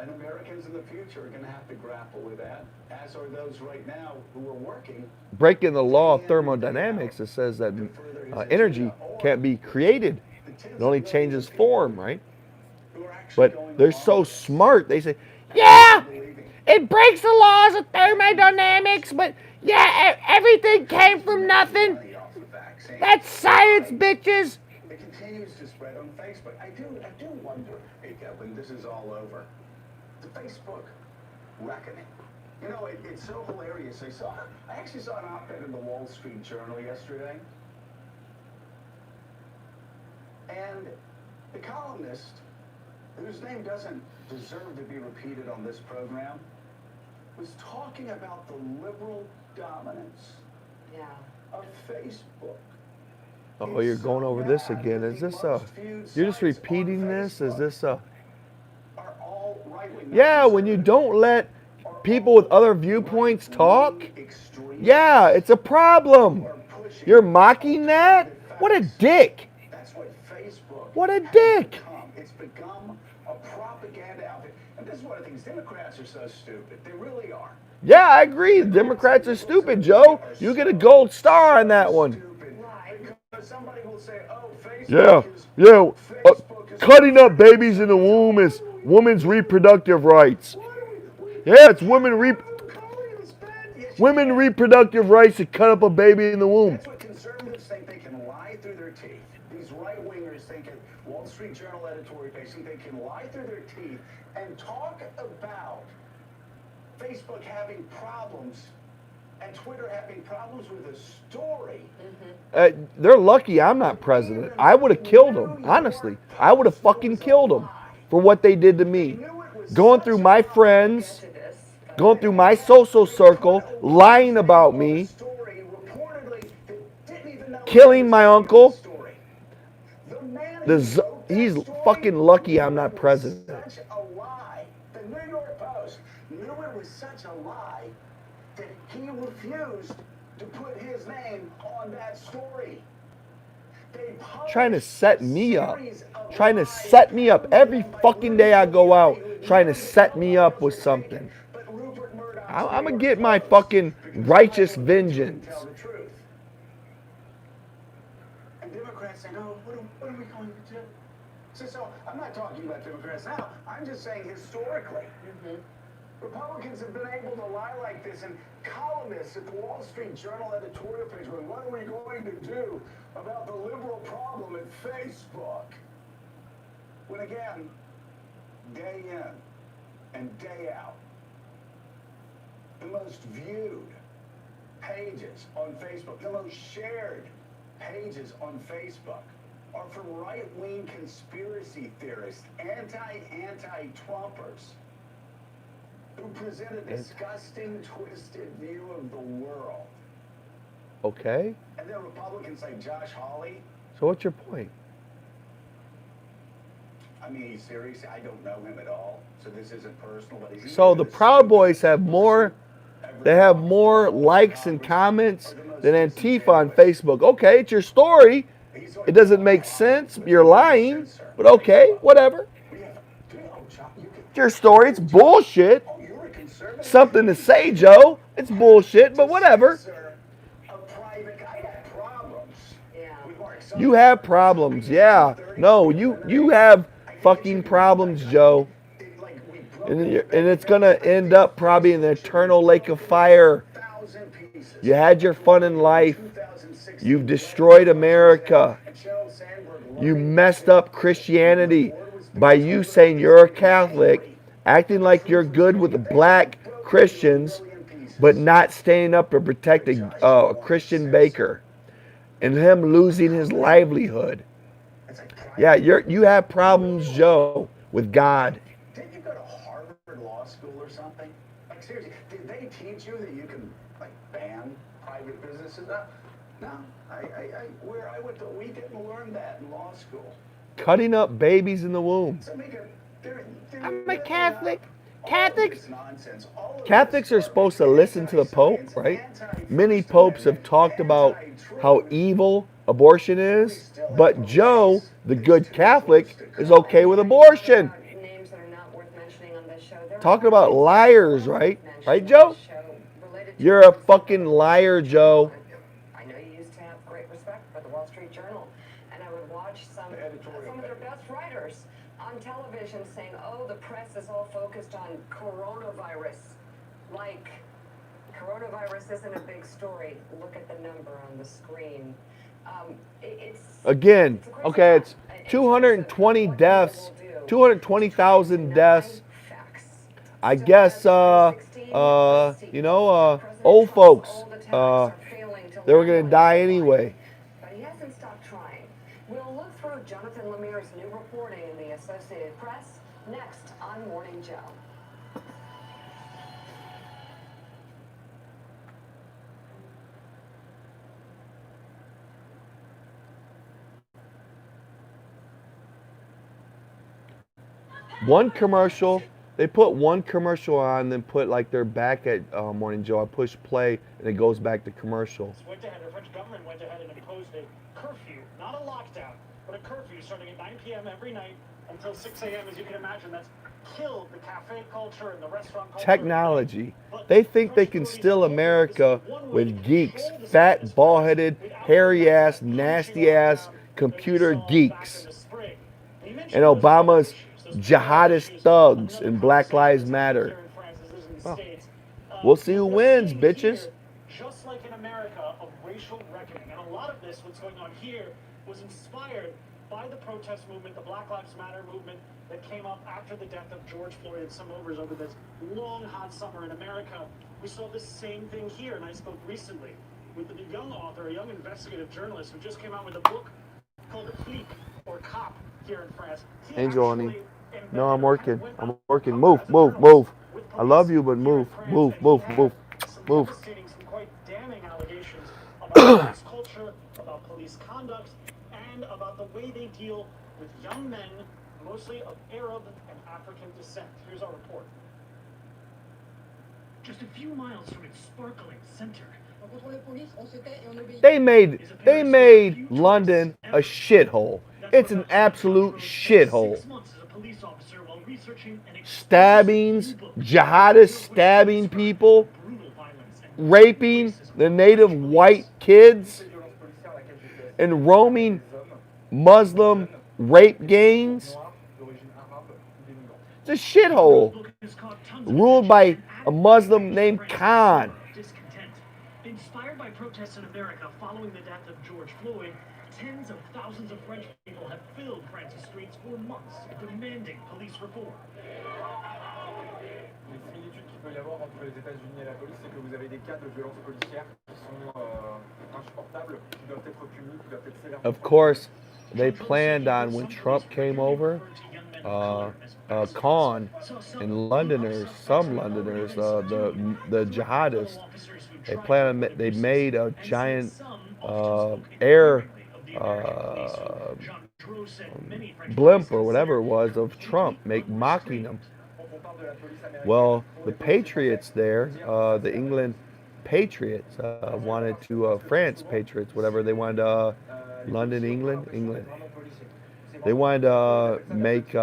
and Americans in the future are going to have to grapple with that, as are those right now who are working. Breaking the law of thermodynamics, it says that energy can't be created. It only changes form, right? But they're so smart. They say, Yeah, it breaks the laws of thermodynamics, but yeah, everything came from nothing. That's science, bitches. It continues to spread on Facebook. I do wonder, when this is all over, the Facebook reckoning. You know, it's so hilarious. I actually saw an op-ed in the Wall Street Journal yesterday, and the columnist, whose name doesn't deserve to be repeated on this program, was talking about the liberal dominance of Facebook. oh, you're going over this again. Is this you're just repeating this? Is this yeah, when you don't let people with other viewpoints talk, yeah, it's a problem. You're mocking that? What a dick. That's what Facebook What a dick. It's become a propaganda outfit. And this is one of the things, Democrats are so stupid. They really are. Yeah, I agree. The Democrats are stupid, Joe. You get a gold star on that one. Because somebody will say, oh, Facebook Yeah. Cutting up babies in the womb is women's reproductive rights. Yeah, it's women reproductive rights to cut up a baby in the womb. That's what conservatives think they can lie through their teeth. These right-wingers think, Wall Street Journal editorial page, think they can lie through their teeth and talk about Facebook having problems and Twitter having problems with a story. They're lucky I'm not president. I would have killed them, honestly. I would have fucking killed them for what they did to me. Going through my friends, going through my social circle, lying about me, killing my uncle. He's fucking lucky I'm not president. Such a lie. The New York Post knew it was such a lie that he refused to put his name on that story. Trying to set me up. Trying to set me up. Every fucking day I go out, trying to set me up with something. I'm going to get my fucking righteous vengeance. And Democrats say, no, what are we going to do? So I'm not talking about Democrats now. I'm just saying historically. Republicans have been able to lie like this, and columnists at the Wall Street Journal editorial page going, what are we going to do about the liberal problem at Facebook? When again, day in and day out, the most viewed pages on Facebook, the most shared pages on Facebook are from right-wing conspiracy theorists, anti-Trumpers, who present a disgusting, twisted view of the world. Okay. And then Republicans like Josh Hawley. So what's your point? I mean, he's serious. I don't know him at all, so this isn't personal. But So the Proud Boys have more They have more likes and comments than Antifa on Facebook. Okay, it's your story. It doesn't make sense. You're lying. But okay, whatever. It's your story. It's bullshit. Something to say, Joe. It's bullshit, but whatever. You have problems. Yeah. No, you have fucking problems, Joe. And it's going to end up probably in the eternal lake of fire. You had your fun in life. You've destroyed America. You messed up Christianity by you saying you're a Catholic, acting like you're good with the black Christians, but not standing up to protect a Christian baker and him losing his livelihood. Yeah, you have problems, Joe, with God. Didn't you go to Harvard Law School or something? Like seriously, did they teach you that you can like ban private businesses? No. Where I went to, we didn't learn that in law school. Cutting up babies in the womb. I'm a Catholic. Catholics are supposed to listen to the Pope, right? Many popes have talked about how evil abortion is, but Joe, the good Catholic, is okay with abortion. Talking about liars, right? Right, Joe? You're a fucking liar, Joe. I know you used to have great respect for the Wall Street Journal, and I would watch some of their best writers on television saying, oh, the press is all focused on coronavirus. Like, coronavirus isn't a big story. Look at the number on the screen. Again, okay, it's 220 deaths, 220,000 deaths. I guess, old folks, they were going to die anyway. But he hasn't stopped trying. We'll look through Jonathan Lemire's new reporting in the Associated Press next on Morning Joe. One commercial, they put one commercial on, then put like they're back at Morning Joe. I push play, and it goes back to commercial. The French government went ahead and imposed a curfew, not a lockdown, but a curfew starting at 9 p.m. every night until 6 a.m. As you can imagine, that's killed the cafe culture and the restaurant culture. Technology. They think they can steal America with geeks, fat, bald-headed, hairy-ass, nasty-ass computer geeks. And Obama's jihadist thugs and Black Lives Matter. Oh. We'll see who wins, bitches. Just like in America, of racial reckoning. And a lot of this, what's going on here, was inspired by the protest movement, the Black Lives Matter movement that came up after the death of George Floyd and some others over this long, hot summer in America. We saw the same thing here, and I spoke recently with a young author, a young investigative journalist who just came out with a book called Flic, or Cop, here in France. Angel, honey. No, I'm working. I'm working. Move, move, move. I love you, but move, move, move, move, move. Some quite damning allegations about police culture, about police conduct, and about the way they deal with young men, mostly of Arab and African descent. Here's our report. Just a few miles from its sparkling center. They made London a shithole. It's an absolute shithole. Stabbings, jihadists stabbing people, raping the native white kids, and roaming Muslim rape gangs. It's a shithole ruled by a Muslim named Khan. Inspired by protests in America following the death of George Floyd, tens of thousands of French people have filled France's streets for months, demanding police reform. Les similitudes qu'il peut y avoir entre les États-Unis et la police, c'est que vous avez des cas de violences policières qui sont insupportables, qui doivent être punis, qui doivent être sévèrement. Of course, they planned on when Trump came over, Khan and Londoners, some Londoners, the jihadists, they made a giant air blimp or whatever it was of Trump, mocking him. parle de la police américaine. Well, the Patriots there, the England Patriots wanted to France Patriots, whatever they wanted. London, England. They wanted to make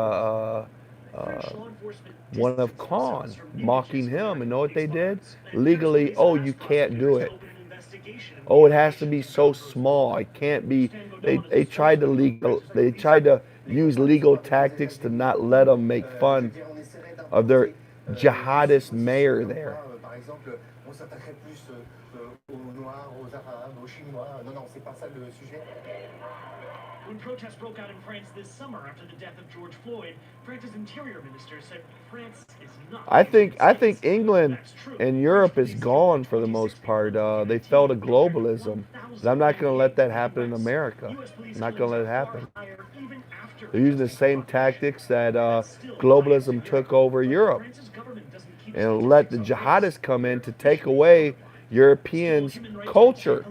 one of Khan, mocking him, and know what they did? Legally, oh, you can't do it. Oh, it has to be so small. It can't be. They tried to use legal tactics to not let them make fun of their jihadist mayor there. Par exemple, on s'attaquerait plus aux Noirs, aux Arabes, aux Chinois. Non, c'est pas ça le sujet. When protests broke out in France this summer after the death of George Floyd, France's interior minister said France is not. I think England and Europe is gone for the most part. They fell to globalism. And I'm not going to let that happen in America. I'm not going to let it happen. They're using the same tactics that globalism took over Europe, and let the jihadists come in to take away Europeans' culture.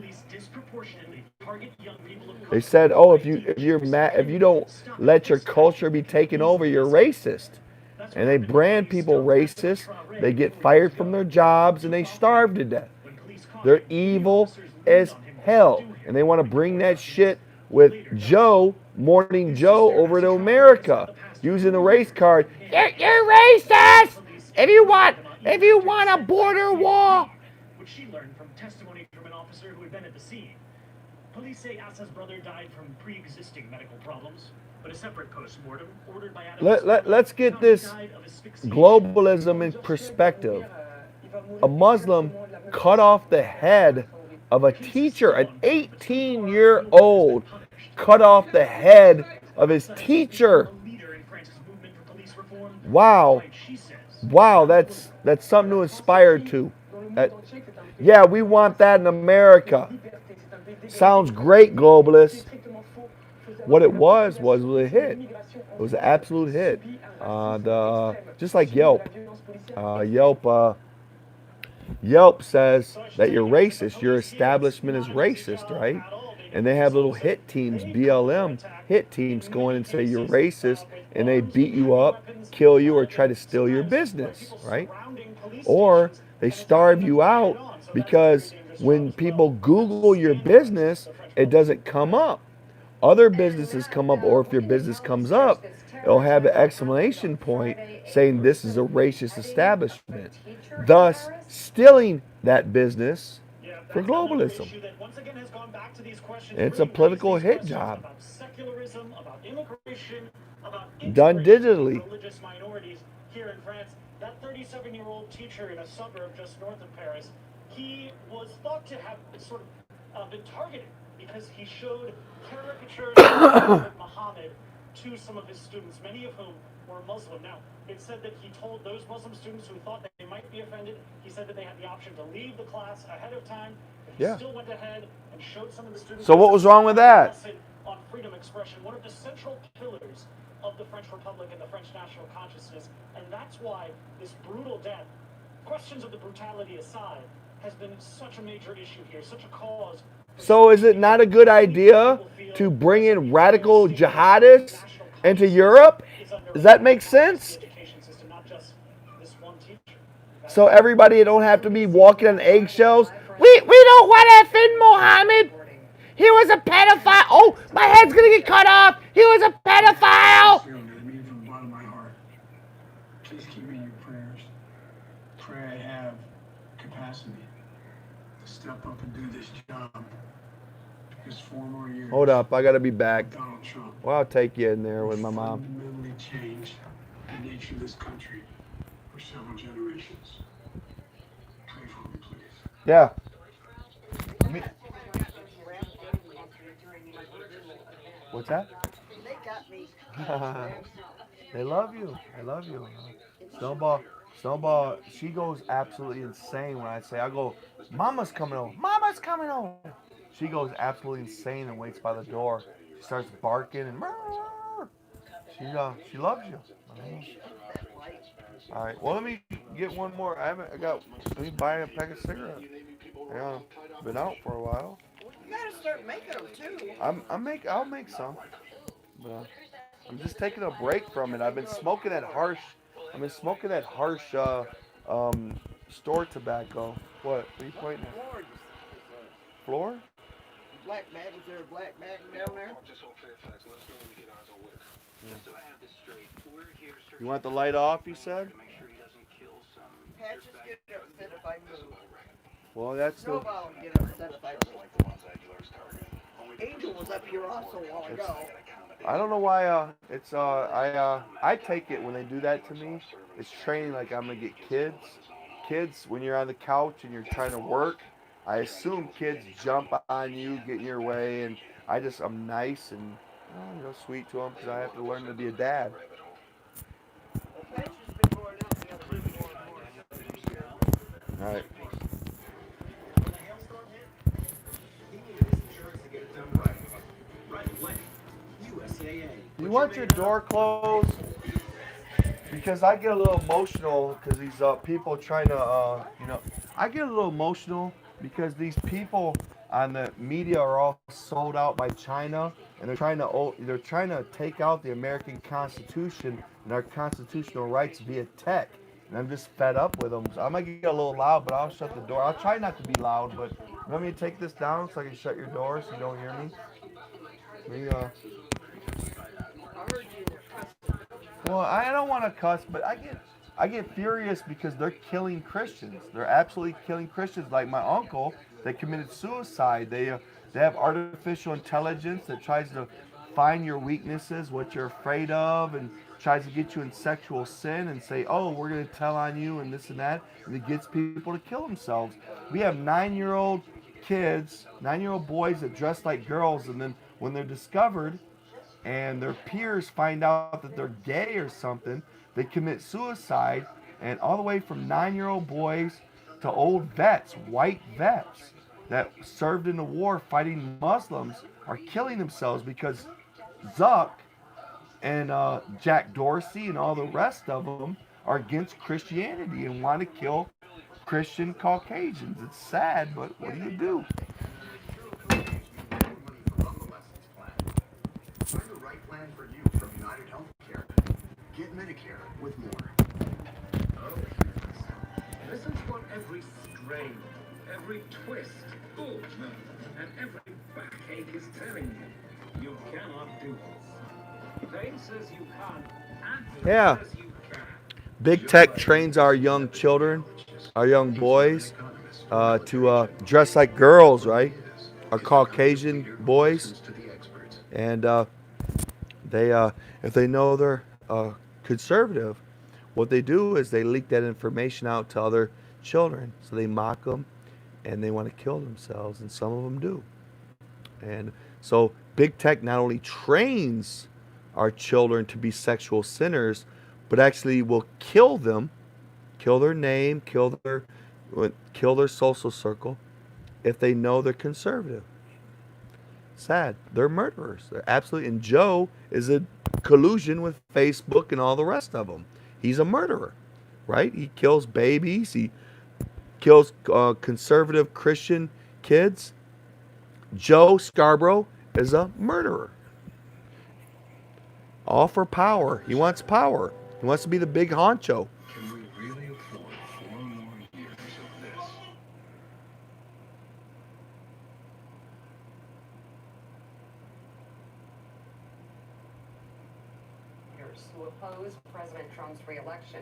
They said, "Oh, if you don't let your culture be taken over, you're racist." And they brand people racist. They get fired from their jobs and they starve to death. They're evil as hell, and they want to bring that shit with Joe, Morning Joe, over to America using the race card. You're racist. If you want a border wall. Which she learned from testimony from an officer who had been at the scene. Police say Asa's brother died from pre-existing medical problems, but a separate post-mortem ordered by Let's get this globalism in perspective. A Muslim cut off the head of a teacher, an 18-year-old cut off the head of his teacher. Wow. Wow, that's something to aspire to. Yeah, we want that in America. Sounds great, globalists. What it was a hit. It was an absolute hit. Just like Yelp. Yelp says that you're racist. Your establishment is racist, right? And they have little hit teams, BLM hit teams, going and say you're racist, and they beat you up, kill you, or try to steal your business, right? Or they starve you out because when people Google your business, it doesn't come up. Other businesses come up, or if your business comes up, it'll have an exclamation point saying this is a racist establishment, thus stealing that business for globalism. It's a political hit job done digitally. Here in France, that 37-year-old teacher in a suburb just north of Paris, he was thought to have sort of been targeted because he showed caricatures of Muhammad to some of his students, many of whom were Muslim. Now, it said that he told those Muslim students who thought that they might be offended, he said that they had the option to leave the class ahead of time. He still went ahead and showed some of the students. So what was wrong with that? On freedom expression, one of the central pillars of the French Republic and the French national consciousness, and that's why this brutal death, questions of the brutality aside, has been such a major issue here, such a cause. So is it not a good idea to bring in radical jihadists into Europe? Does that make sense? So everybody don't have to be walking on eggshells? We don't want to offend Mohammed. He was a pedophile. Oh, my head's going to get cut off. He was a pedophile. I mean from the bottom of my heart. Please keep me in your prayers. Pray I have capacity to step up and do this job. Because 4 more years. Hold up, I got to be back. Donald Trump. Well, I'll take you in there with my mom. Fundamentally changed the nature of this country for several generations. Pray for me, please. Yeah. What's that? They got me. They love you. I love you. Snowball, she goes absolutely insane when I say, I go, Mama's coming home. Mama's coming home. She goes absolutely insane and waits by the door. She starts barking and she loves you. All right. Well, let me get one more. Let me buy a pack of cigarettes. Yeah, been out for a while. You gotta start making them too. I'll make some. But I'm just taking a break from it. I've been smoking that harsh I've been smoking that harsh store tobacco. What are you pointing at? Floor? Black bag, is there a black bag down there? You want the light off, you said? Patches get upset if I move. Well, that's the... Snowball would get upset if I move. Angel was up here also a while ago. I don't know why it's I take it when they do that to me. It's training like I'm gonna get kids. Kids, when you're on the couch and you're trying to work, I assume kids jump on you, get in your way, and I'm nice and sweet to them because I have to learn to be a dad. All right. You want your door closed? Because I get a little emotional because these people trying to, I get a little emotional because these people on the media are all sold out by China, and they're trying to take out the American Constitution and our constitutional rights via tech. And I'm just fed up with them. So I might get a little loud, but I'll shut the door. I'll try not to be loud, but you want me to take this down so I can shut your door so you don't hear me? Well, I don't want to cuss, but I get furious because they're killing Christians. They're absolutely killing Christians. Like my uncle, they committed suicide. They have artificial intelligence that tries to find your weaknesses, what you're afraid of, and tries to get you in sexual sin and say, oh, we're going to tell on you and this and that. And it gets people to kill themselves. We have 9-year-old kids, 9-year-old boys that dress like girls, and then when they're discovered and their peers find out that they're gay or something, they commit suicide. And all the way from 9-year-old boys to old vets, white vets that served in the war fighting Muslims are killing themselves because Zuck and Jack Dorsey and all the rest of them are against Christianity and want to kill Christian Caucasians. It's sad, but what do you do? Find the right plan for you from United Healthcare. Get Medicare with more. Listen to what every strain, every twist, and every backache is telling you. You cannot do this. Pain says you can't, and Yeah. says you can. Big tech trains our young children, our young boys, to dress like girls, right? Our Caucasian boys. And if they know they're conservative, what they do is they leak that information out to other children. So they mock them and they want to kill themselves, and some of them do. And so big tech not only trains our children to be sexual sinners, but actually will kill them, kill their name, kill their social circle if they know they're conservative. Sad. They're murderers. They're absolutely. And Joe is a collusion with Facebook and all the rest of them. He's a murderer, right? He kills babies. He kills conservative Christian kids. Joe Scarborough is a murderer. All for power. He wants power. He wants to be the big honcho. Can we really afford 4 more years of this? Who oppose President Trump's re-election.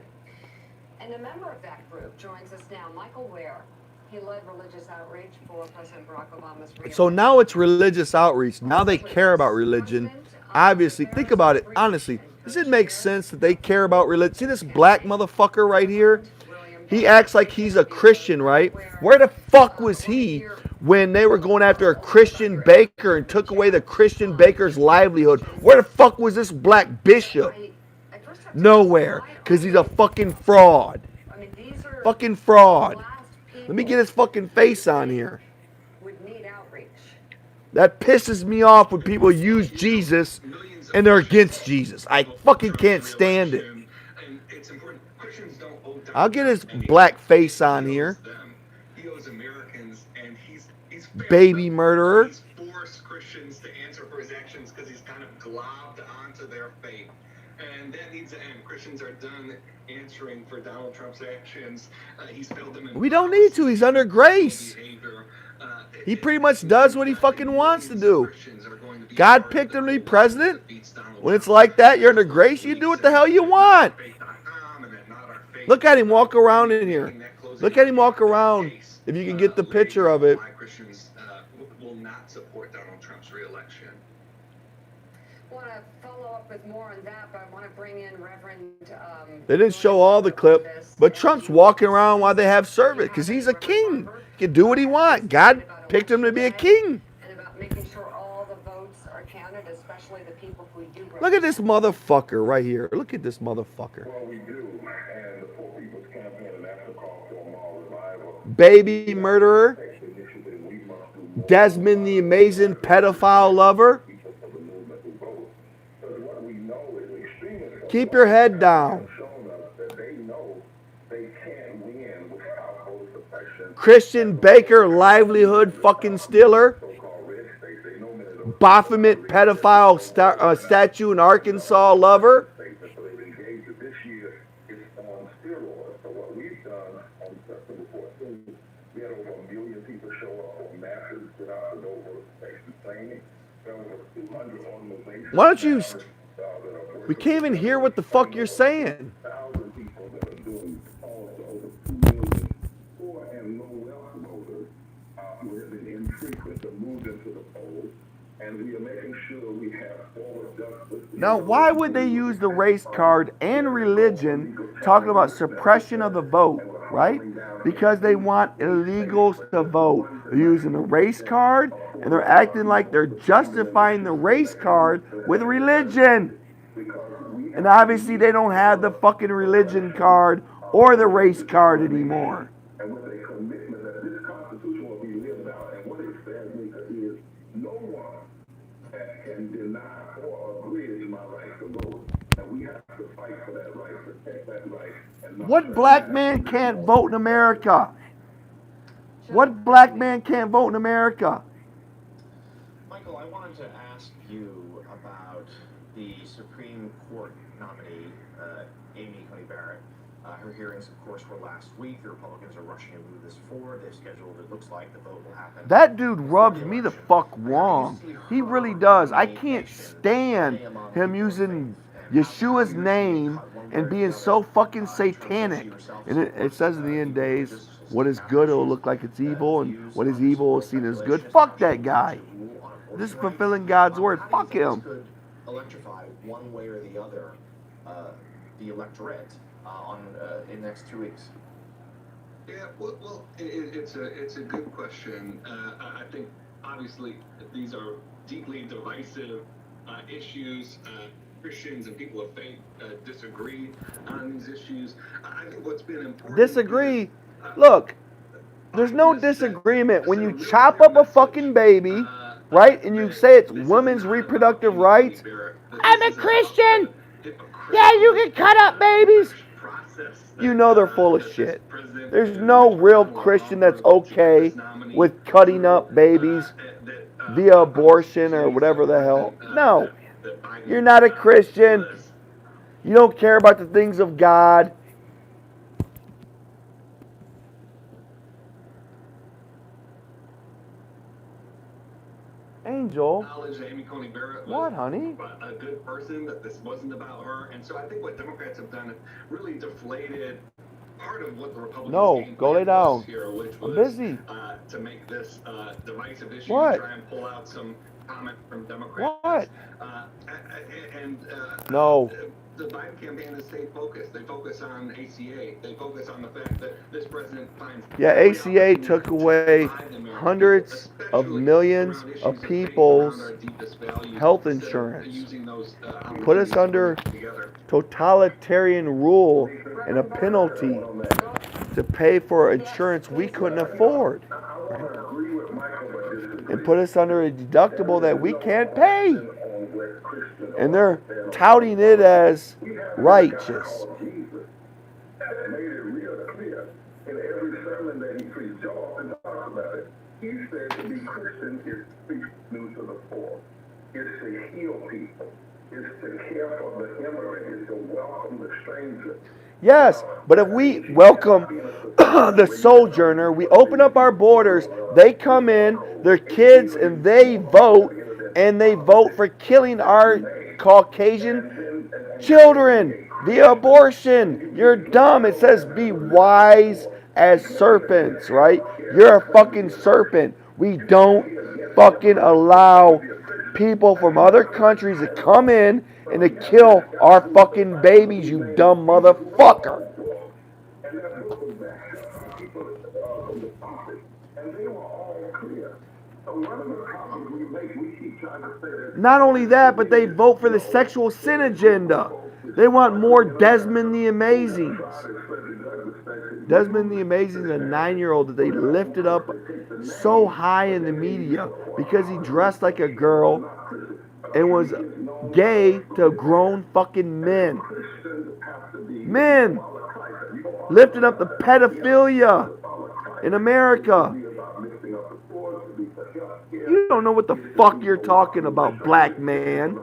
And a member of that group joins us now, Michael Ware. He led religious outreach for President Barack Obama's re-election. So now it's religious outreach. Now they care about religion. Obviously, think about it. Honestly, does it make sense that they care about religion? See this black motherfucker right here? He acts like he's a Christian, right? Where the fuck was he when they were going after a Christian baker and took away the Christian baker's livelihood? Where the fuck was this black bishop? Nowhere. Because he's a fucking fraud. Fucking fraud. Let me get his fucking face on here. That pisses me off when people use Jesus and they're against Jesus. I fucking can't stand it. I'll get his black face on here. Baby murderer. He's forced Christians to answer for his actions because he's kind of globbed onto their faith. And that needs to end. Christians are done answering for Donald Trump's actions. He's failed them in We don't need to. He's under grace. He pretty much does what he fucking wants to do. God picked him to be president. When it's like that, you're under grace. You do what the hell you want. Look at him walk around in here. Look at him walk around. If you can get the picture of it. Christians will not support Donald Trump's reelection. I want to follow up with more on that, but I want to bring in Reverend. They didn't show all the clip, but Trump's walking around while they have service because he's a king. He can do what he wants. God picked him to be a king. And about making sure all the votes are counted, especially the people who do. Look at this motherfucker right here. Look at this motherfucker. Well, we do, and the Poor People's Campaign and National Call for a Moral Revival. Baby murderer. Desmond the amazing pedophile lover. Keep your head down. Christian Baker, livelihood fucking stealer. Baphomet pedophile statue in Arkansas lover. Why don't you... We can't even hear what the fuck you're saying. Now, why would they use the race card and religion talking about suppression of the vote, right? Because they want illegals to vote. They're using the race card, and they're acting like they're justifying the race card with religion. And obviously they don't have the fucking religion card or the race card anymore. And with a commitment that this Constitution will be lived out, and what it says is no one can deny or abridge my right to vote. And we have to fight for that right, protect that right. What black man can't vote in America? What black man can't vote in America? Michael, I wanted to ask you about the Supreme Court nominee, Amy Coney Barrett. Her hearings, of course, were last week. The Republicans are rushing to move this forward. They've scheduled, it looks like the vote will happen. That dude rubs me the fuck wrong. He really does. I can't stand him using Yeshua's name and being so fucking satanic. And it says in the end days, what is good will look like it's evil, and what is evil is seen as good. Fuck that guy. This is fulfilling God's word. Fuck him. Could electrify one way or the other the electorate in the next 2 weeks. Yeah, well, it's a good question. I think obviously these are deeply divisive issues. Christians and people of faith disagree on these issues. I think what's been important. Disagree? Look, there's no disagreement when you chop up a fucking baby, right? And you say it's women's reproductive rights. I'm a Christian. Yeah, you can cut up babies. You know they're full of shit. There's no real Christian that's okay with cutting up babies via abortion or whatever the hell. No. You're not a Christian. You don't care about the things of God. Angel. Amy Coney Barrett What, honey? A good person, that this wasn't about her. And so I think what Democrats have done is really deflated part of what the Republicans Go lay down. Here, which I'm was, busy. To make this divisive issue, What? try and pull out some comment from Democrats. What? And No. The Biden campaign has stayed focused. They focus on ACA. They focus on the fact that this president finds... Yeah, ACA took away hundreds of millions of people's health insurance. Put us under totalitarian rule and a penalty to pay for insurance we couldn't afford. And put us under a deductible that we can't pay. And they're touting it as righteous. In every sermon that he preached, y'all often talk about it. He said to be Christian is to speak news to the poor. It's to heal people. is to care for the immigrant, is to welcome the stranger. Yes, but if we welcome the sojourner, we open up our borders, they come in, they're kids, and they vote for killing our Caucasian children via abortion. You're dumb. It says be wise as serpents, right? You're a fucking serpent. We don't fucking allow people from other countries to come in and to kill our fucking babies, you dumb motherfucker. Not only that, but they vote for the sexual sin agenda. They want more Desmond the Amazing. Desmond the Amazing is a 9-year-old that they lifted up so high in the media because he dressed like a girl and was gay to grown fucking men. Men lifting up the pedophilia in America. You don't know what the fuck you're talking about, black man.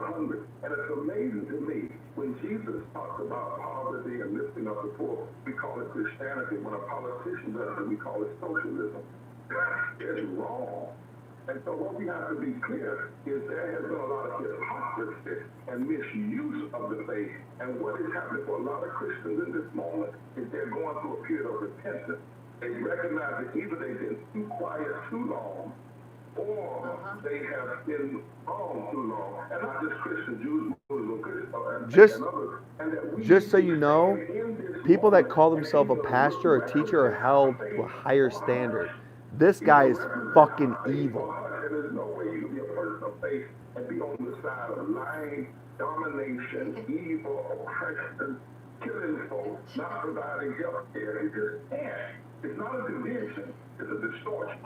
And it's amazing to me when Jesus talks about poverty and lifting up the poor, we call it Christianity. When a politician does it, we call it socialism. It's wrong. And so what we have to be clear is there has been a lot of hypocrisy and misuse of the faith. And what is happening for a lot of Christians in this moment is they're going through a period of repentance. They recognize that either they've been too quiet too long, or they have been wrong too long. And not just Christian Jews, Muslims, and others. And that Just so you know, people that call themselves a pastor or teacher are held to a higher standard. This guy is fucking evil. There's no way you can be a person of faith and be on the side of lying, domination, evil, oppression, killing folks, not providing health care. It just can't. It's not a division, it's a distortion.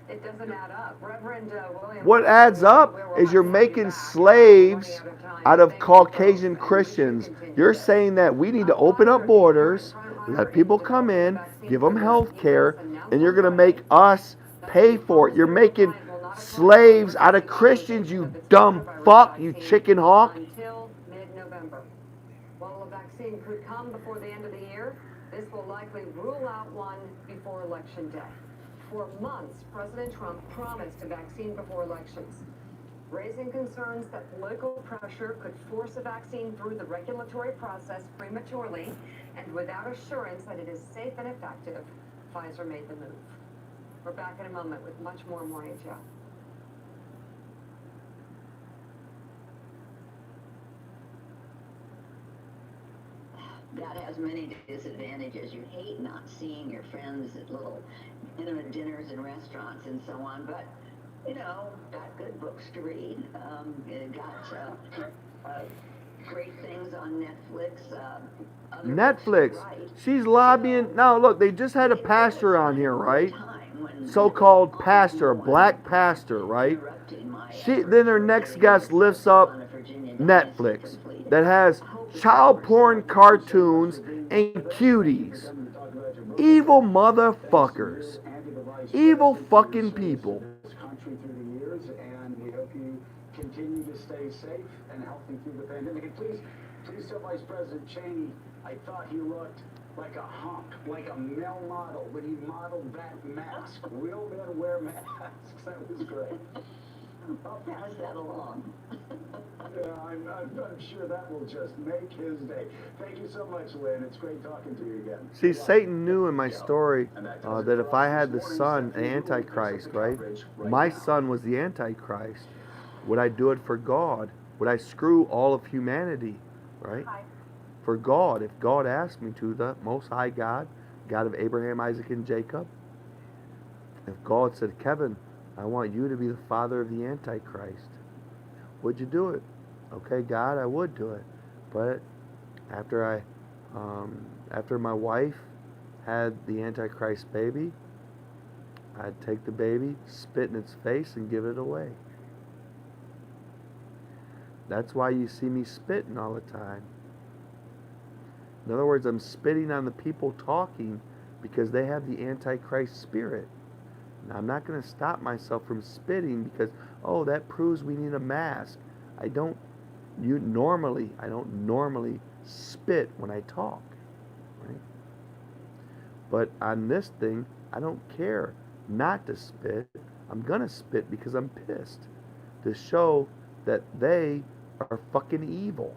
It doesn't add up. Reverend William. What adds up is you're making slaves out of Caucasian Christians. You're saying that we need to open up borders, let people come in, give them health care, and you're going to make us pay for it. You're making slaves out of Christians, you dumb fuck, you chicken hawk. Until mid-November. While a vaccine could come before the end of the year, this will likely rule out one before Election Day. For months, President Trump promised a vaccine before elections, raising concerns that political pressure could force a vaccine through the regulatory process prematurely and without assurance that it is safe and effective. Pfizer made the move. We're back in a moment with much more Morning Joe. That has many disadvantages. You hate not seeing your friends at little intimate dinners and restaurants and so on, but, you know, got good books to read, got great things on Netflix. Netflix. She's lobbying. Now, look, they just had a pastor on here, right? So-called pastor, a black pastor, right? Then her next guest lifts up Netflix that has child porn cartoons and cuties. Evil motherfuckers. Evil fucking people. Country through the years, and we hope you continue to stay safe and healthy through the pandemic. And please tell Vice President Cheney, I thought he looked like a hunk, like a male model when he modeled that mask. Real men wear masks. That was great. I'll pass that along. Yeah, I'm sure that will just make his day. Thank you so much, Lynn. It's great talking to you again. See, Satan knew in my story that if I had the son, the Antichrist, right? My son was the Antichrist. Would I do it for God? Would I screw all of humanity, right? For God, if God asked me to, the Most High God, God of Abraham, Isaac, and Jacob. If God said, Kevin, I want you to be the father of the Antichrist, would you do it? Okay, God, I would do it. But after my wife had the Antichrist baby, I'd take the baby, spit in its face, and give it away. That's why you see me spitting all the time. In other words, I'm spitting on the people talking because they have the Antichrist spirit. Now, I'm not going to stop myself from spitting because, oh, that proves we need a mask. I don't I don't normally spit when I talk, right? But on this thing, I don't care not to spit. I'm gonna spit because I'm pissed to show that they are fucking evil.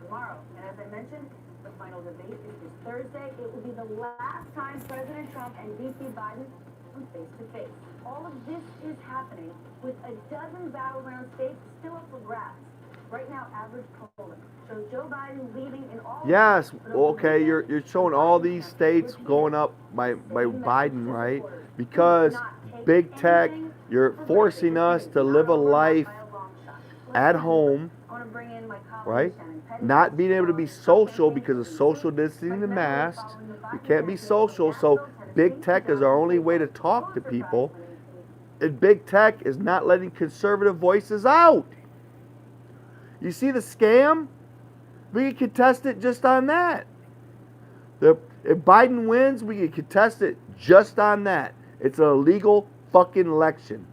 Tomorrow, and as I mentioned, the final debate is this Thursday. It will be the last time President Trump and VP Biden come face to face. All of this is happening with a dozen battleground states still up for grabs. Right now, average polling shows Joe Biden leading in all. Yes, okay, you're showing all these states going up by Biden, right? Because big tech, you're forcing us to live a life at home, right? Not being able to be social because of social distancing and masks. We can't be social, so big tech is our only way to talk to people. And big tech is not letting conservative voices out. You see the scam? We can contest it just on that. If Biden wins, we can contest it just on that. It's an illegal fucking election.